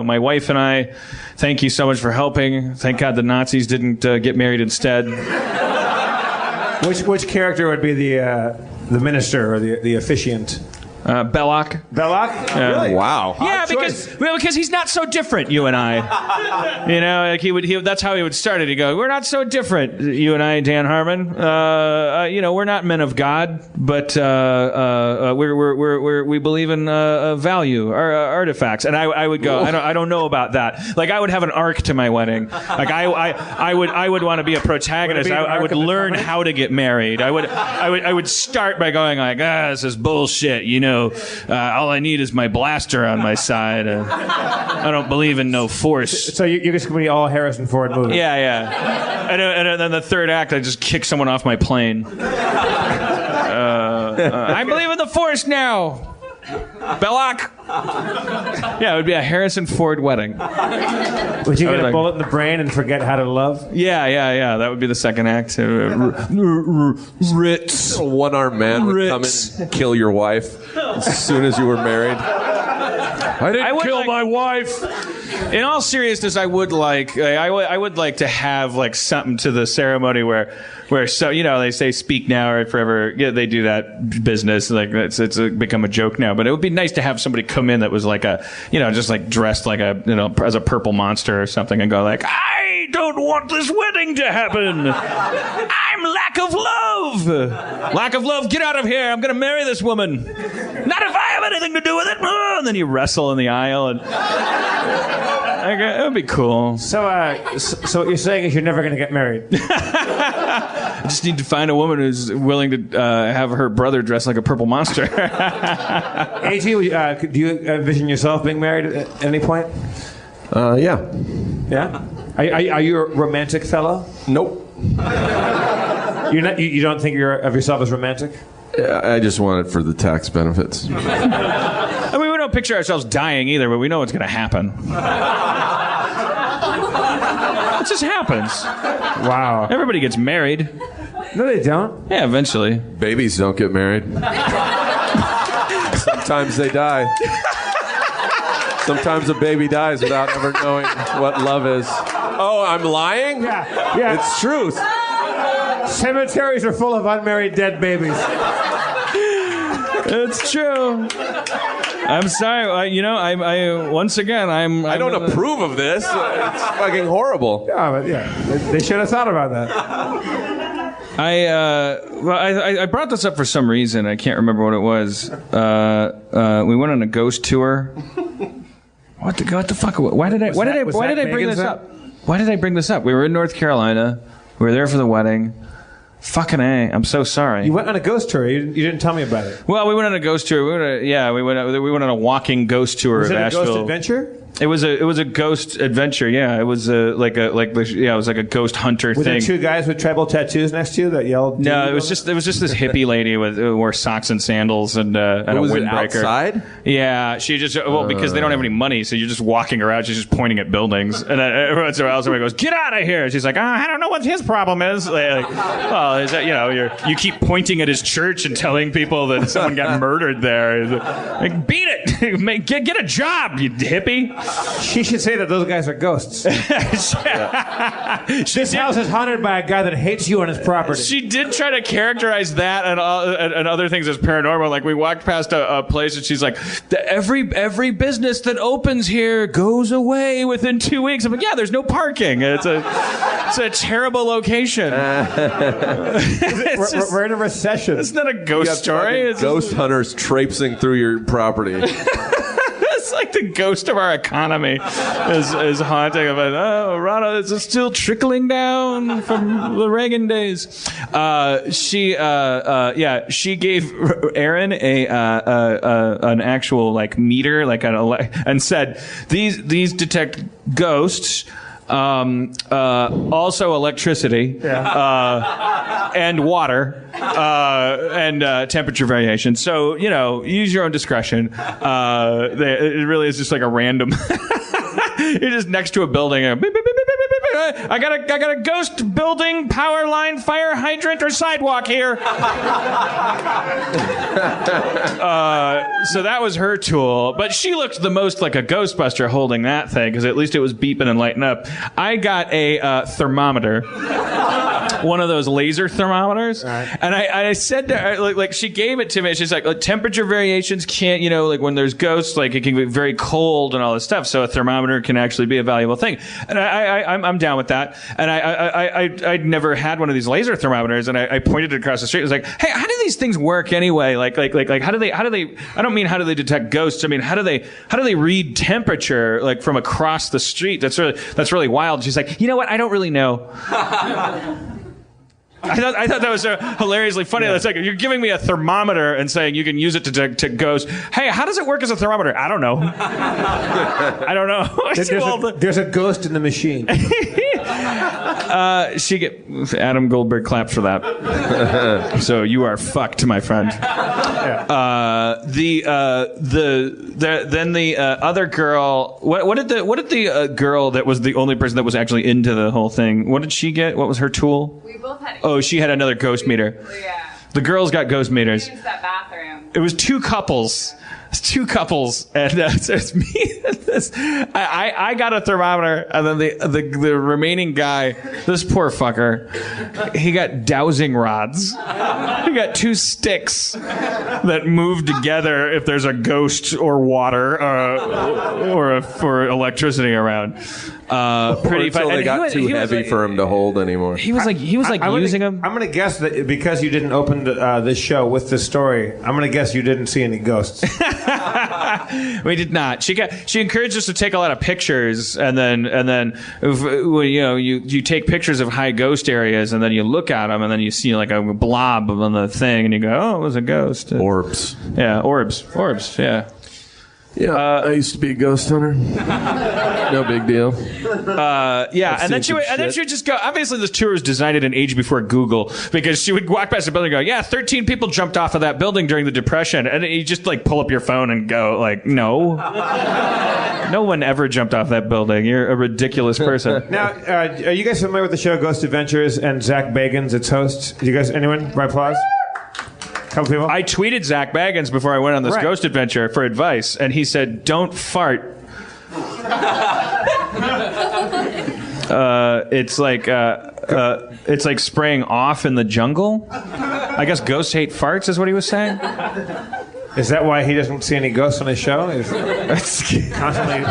my wife and I, thank you so much for helping. Thank God the Nazis didn't get married instead. Which character would be the minister or the officiant? Belloc. Belloc? Really? Wow. Yeah, because he's not so different, you and I. That's how he would start it. He'd go, we're not so different, you and I, Dan Harmon. We're not men of God, but we believe in value, artifacts. And I would go, I don't know about that. Like, I would have an arc to my wedding. Like, I would want to be a protagonist. I would learn how to get married. I would start by going like, this is bullshit, all I need is my blaster on my side. I don't believe in no force. So you're just going to be all Harrison Ford movies? Yeah. And then the third act, I just kick someone off my plane. I believe in the force now. Belloc. Yeah, it would be a Harrison Ford wedding. Would you get a bullet in the brain and forget how to love? Yeah. That would be the second act. Ritz. A one-armed man would come in and kill your wife as soon as you were married. I didn't kill my wife. In all seriousness, I would like to have like something to the ceremony where so they say speak now or forever. Yeah, they do that business, like it's become a joke now. But it would be nice to have somebody come in that was like just like dressed like as a purple monster or something, and go like, I don't want this wedding to happen. I'm lack of love. Lack of love. Get out of here. I'm gonna marry this woman. Not if I have anything to do with it. And then you wrestle in the aisle, and it would be cool. So what you're saying is you're never going to get married? I just need to find a woman who's willing to have her brother dress like a purple monster. Agee, do you envision yourself being married at any point? Yeah. Yeah? Are you a romantic fellow? Nope. You don't think of yourself as romantic? I just want it for the tax benefits. I mean, we don't picture ourselves dying either, but we know what's going to happen. It just happens. Wow. Everybody gets married. No, they don't. Yeah, eventually. Babies don't get married. Sometimes they die. Sometimes a baby dies without ever knowing what love is. Oh, I'm lying? Yeah. It's truth. Cemeteries are full of unmarried dead babies. It's true. I'm sorry. I once again, I don't approve of this. It's fucking horrible. Yeah, they should have thought about that. I brought this up for some reason. I can't remember what it was. We went on a ghost tour. What the fuck? Why did I bring this up? Why did I bring this up? We were in North Carolina. We were there for the wedding. Fucking A. I'm so sorry. You went on a ghost tour. You didn't tell me about it. Well, we went on a ghost tour. We went on a walking ghost tour of Asheville. Was it a ghost adventure? It was a ghost adventure. Yeah, it was it was like a ghost hunter thing. Were there two guys with tribal tattoos next to you that yelled? No, it was just this hippie lady who wore socks and sandals and a windbreaker. Outside? Yeah, she just because they don't have any money, so you're just walking around. She's just pointing at buildings, and then every once in a while somebody goes, "Get out of here!" She's like, I don't know what his problem is. Well, is that you keep pointing at his church and telling people that someone got murdered there. Like, beat it, get a job, you hippie. She should say that those guys are ghosts. This house is haunted by a guy that hates you on his property. She did try to characterize that and other things as paranormal. Like we walked past a place and she's like, every business that opens here goes away within 2 weeks. I'm like, yeah, there's no parking. It's a terrible location. We're in a recession. It's not a ghost story. It's ghost hunters traipsing through your property. It's like the ghost of our economy is haunting. But Rana, is it still trickling down from the Reagan days? She gave Aaron an actual like meter, like and said these detect ghosts. Also electricity, and water, and temperature variation. So, use your own discretion. It really is just like a random. You're just next to a building. And beep, beep, beep, beep, beep, beep, beep. I got a ghost building, power line, fire hydrant, or sidewalk here. So that was her tool, but she looked the most like a Ghostbuster holding that thing because at least it was beeping and lighting up. I got a thermometer. One of those laser thermometers, right. And I said to her, like she gave it to me. She's like temperature variations can't, like when there's ghosts, like it can be very cold and all this stuff. So a thermometer can actually be a valuable thing, and I'm down with that. And I'd never had one of these laser thermometers, and I pointed it across the street. I was like, hey, how do these things work anyway? Like how do they? I don't mean how do they detect ghosts. I mean how do they read temperature like from across the street? That's really wild. She's like, you know what? I don't really know. I thought that was hilariously funny. It's like you're giving me a thermometer and saying you can use it to detect ghosts. Hey, how does it work as a thermometer? I don't know. I don't know. There's a ghost in the machine. Adam Goldberg clapped for that. So you are fucked, my friend. Then the other girl. What did the girl that was the only person that was actually into the whole thing? What did she get? What was her tool? We both had. Oh, she had another ghost meter. Yeah. The girls got ghost meters. We used that bathroom. It was two couples. And it's me. I got a thermometer, and then the remaining guy, this poor fucker, he got dowsing rods. He got two sticks that move together if there's a ghost or water or electricity around. Pretty until they got too heavy for him to hold anymore. He was using them. I'm gonna guess that because you didn't open this show with this story, I'm gonna guess you didn't see any ghosts. We did not. She encouraged us to take a lot of pictures, and then if, you take pictures of high ghost areas, and then you look at them, and then you see like a blob on the thing, and you go, oh, it was a ghost. Orbs. Yeah, orbs. Yeah. Yeah, I used to be a ghost hunter. No big deal. And then she would just go. Obviously, this tour was designed at an age before Google, because she would walk past the building and go, "Yeah, 13 people jumped off of that building during the Depression," and you just like pull up your phone and go, like, "No, no one ever jumped off that building. You're a ridiculous person." Now, are you guys familiar with the show Ghost Adventures and Zach Bagans, its host? You guys, anyone? Right, applause. Couple people. I tweeted Zach Baggins before I went on this ghost adventure for advice, and he said, "Don't fart." It's like spraying off in the jungle. I guess ghosts hate farts, is what he was saying. Is that why he doesn't see any ghosts on his show? He's constantly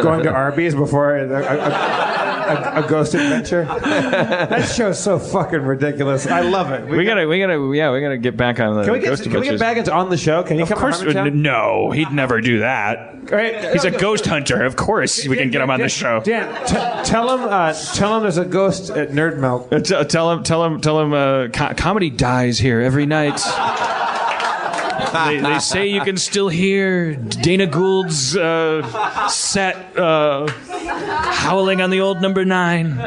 going to Arby's before a ghost adventure. That show's so fucking ridiculous. I love it. We gotta get back on the ghost adventures. Can we get Baggins on the show? Can he come? Of course, no, he'd never do that. Right. He's a ghost hunter. Of course, we can get him on the show. Dan, tell him there's a ghost at Nerd Milk. Tell him. Comedy dies here every night. They say you can still hear Dana Gould's set howling on the old number 9.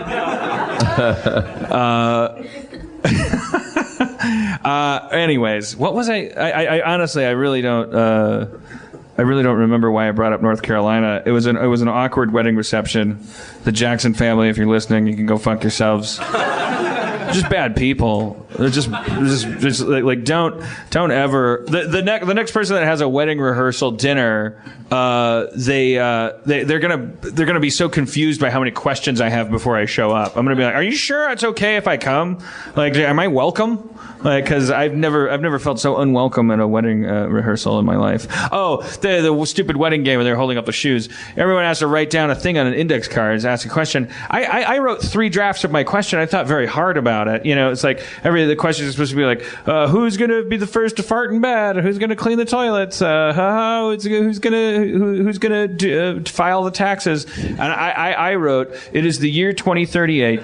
Anyways, what was I honestly, I really don't remember why I brought up North Carolina. It was an awkward wedding reception. The Jackson family, if you're listening, you can go fuck yourselves. Just bad people. Just like don't ever. The next person that has a wedding rehearsal dinner, they're gonna be so confused by how many questions I have before I show up. I'm gonna be like, "Are you sure it's okay if I come? Like, am I welcome?" Like, because I've never felt so unwelcome at a wedding rehearsal in my life. Oh, the stupid wedding game where they're holding up the shoes. Everyone has to write down a thing on an index card, ask a question. I wrote 3 drafts of my question. I thought very hard about it. You know, it's like the questions are supposed to be like, who's going to be the first to fart in bed? Who's going to clean the toilets? Who's going to file the taxes? And I wrote, it is the year 2038.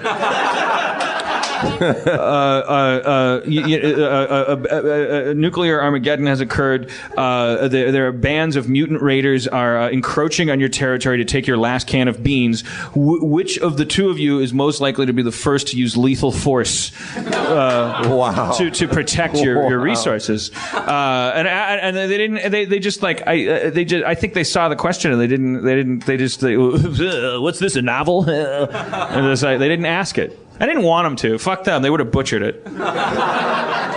Nuclear Armageddon has occurred. There are bands of mutant raiders are encroaching on your territory to take your last can of beans. Which of the 2 of you is most likely to be the first to use lethal force to protect your resources? And they didn't. They just like I think they saw the question and they just what's this, a novel? And it's like, they didn't ask it. I didn't want them to. Fuck them. They would have butchered it.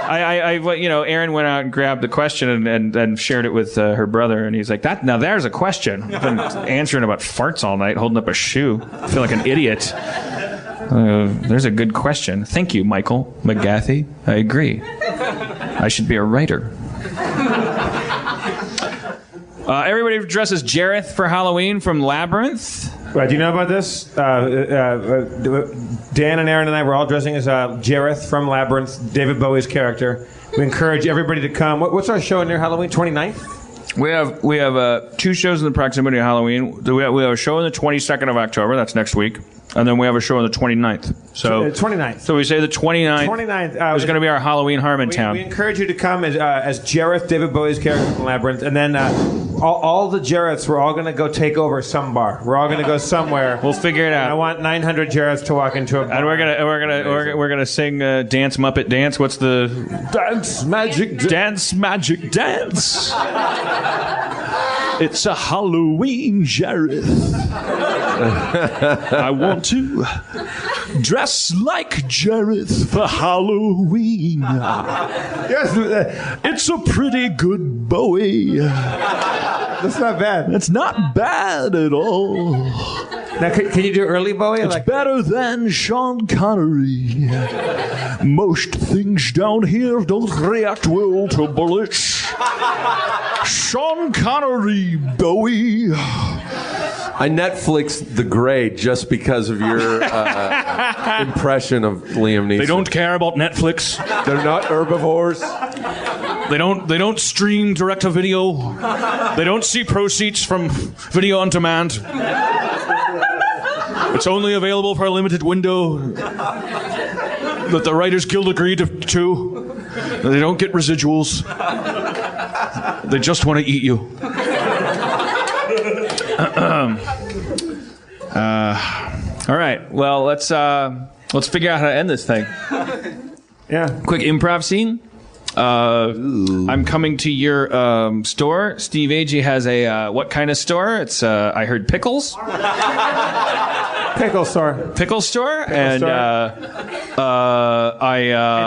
Erin went out and grabbed the question and shared it with her brother, and he's like, now there's a question. I've been answering about farts all night, holding up a shoe. I feel like an idiot. There's a good question. Thank you, Michael McGathy. I agree. I should be a writer. Everybody dresses Jareth for Halloween from Labyrinth. Do you know about this? Dan and Aaron and I were all dressing as Jareth from Labyrinth, David Bowie's character. We encourage everybody to come. What's our show near Halloween? 29th? We have 2 shows in the proximity of Halloween. We have a show on the 22nd of October. That's next week. And then we have a show on the 29th. So 29th. So we say the 29th. 29th is going to be our Halloween Harmontown. We encourage you to come as Jareth, David Bowie's character from Labyrinth, and then all the Jareths, we're all going to go take over some bar. We're all going to go somewhere. We'll figure it out. I want 900 Jareths to walk into a bar. And we're gonna sing Dance Muppet Dance. What's the Dance Magic Dance Magic Dance? It's a Halloween Jareth. I want to dress like Jareth for Halloween. Yes, it's a pretty good Bowie. That's not bad. It's not bad at all. Now, can you do early Bowie? It's better than Sean Connery. Most things down here don't react well to bullets. Sean Connery, Bowie. I Netflixed The Grey just because of your impression of Liam Neeson. They don't care about Netflix. They're not herbivores. They don't stream direct to video. They don't see proceeds from video on demand. It's only available for a limited window that the Writers Guild agreed to. They don't get residuals. They just want to eat you. All right. Well, let's figure out how to end this thing. Yeah. Quick improv scene. I'm coming to your store. Steve Agee has a what kind of store? It's I heard pickles. Pickle store. Pickle store. And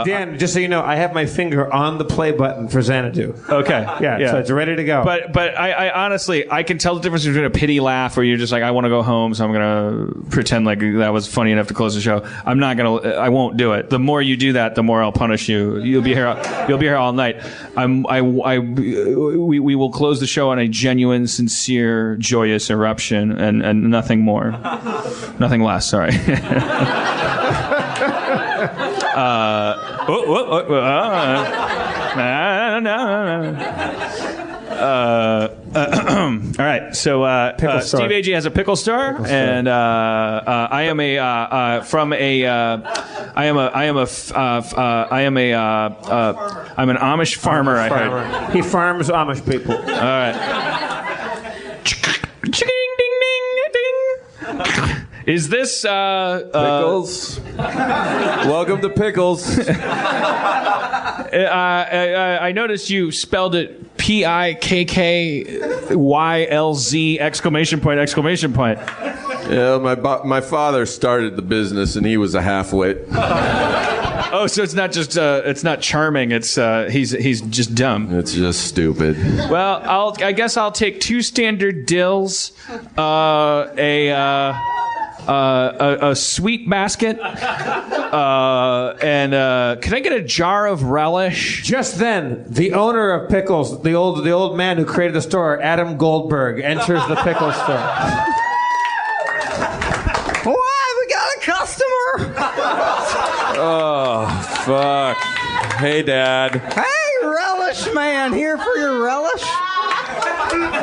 Dan, just so you know, I have my finger on the play button for Xanadu. Okay. Yeah. So it's ready to go. But I honestly, I can tell the difference between a pity laugh where you're just like, I want to go home, so I'm gonna pretend like that was funny enough to close the show. I won't do it. The more you do that, the more I'll punish you. You'll be here all night. We will close the show on a genuine, sincere, joyous eruption and nothing more. Nothing less, sorry. All right, so Steve Agee has a pickle store, and I am an Amish farmer. I heard he farms Amish people. All right. Is this Pickles? Welcome to Pickles. I noticed you spelled it PIKKYLZ exclamation point exclamation point. Yeah, my father started the business and he was a half-wit. Oh, so it's not just it's not charming. It's he's just dumb. It's just stupid. Well, I guess I'll take 2 standard dills, a sweet basket, and could I get a jar of relish? Just then, the owner of Pickles, the old man who created the store, Adam Goldberg, enters the pickle store. Why? We got a customer. Oh, fuck. Hey, Dad. Hey, relish man, here for your relish.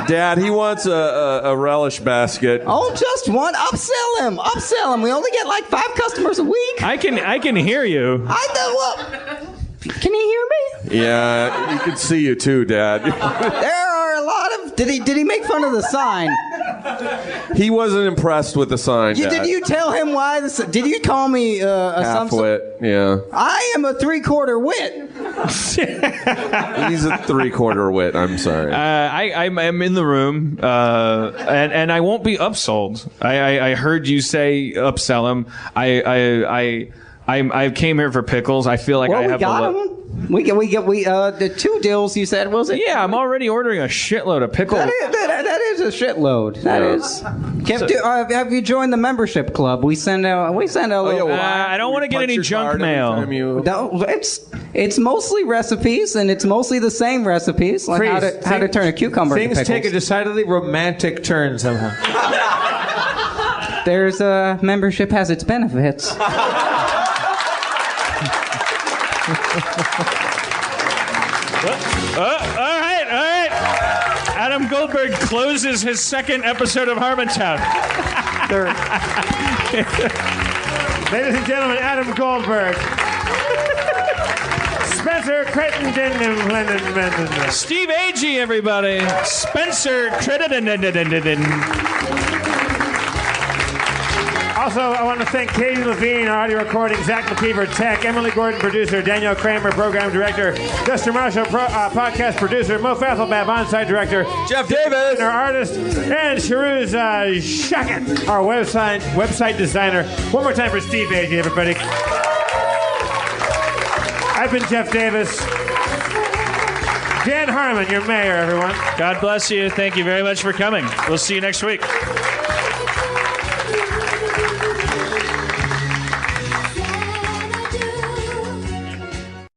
Dad, he wants a relish basket. Oh, just one. Upsell him. Upsell him. We only get like 5 customers a week. I can hear you. I know what. Can he hear me? Yeah, he can see you too, Dad. There are a lot of. Did he make fun of the sign? He wasn't impressed with the sign, Dad. Did you tell him why? Did you call me a half-wit? Yeah. I am a 3/4 wit. He's a 3/4 wit. I'm sorry. I'm in the room, and I won't be upsold. I heard you say upsell him. I came here for pickles. I feel like I have them. We get the 2 dills you said, was it? Yeah, I'm already ordering a shitload of pickles. That is a shitload. That is. Have you joined the membership club? We send out. I don't want to get any junk mail. No, it's mostly recipes, and it's mostly the same recipes, like how to turn a cucumber into pickles. Things take a decidedly romantic turn somehow. There's membership has its benefits. All right. Adam Goldberg closes his 2nd episode of Harmontown. Ladies and gentlemen, Adam Goldberg. Spencer Crittenden. Steve Agee, everybody. Spencer Crittenden. Also, I want to thank Katie Levine, our audio recording, Zach McKeever, tech, Emily Gordon, producer, Danielle Kramer, program director, Dustin Marshall, podcast producer, Mo Fasselbab, on-site director, Jeff Davis, our artist, and Sharuz Shakat, our website designer. One more time for Steve Agee, everybody. I've been Jeff Davis. Dan Harmon, your mayor, everyone. God bless you. Thank you very much for coming. We'll see you next week.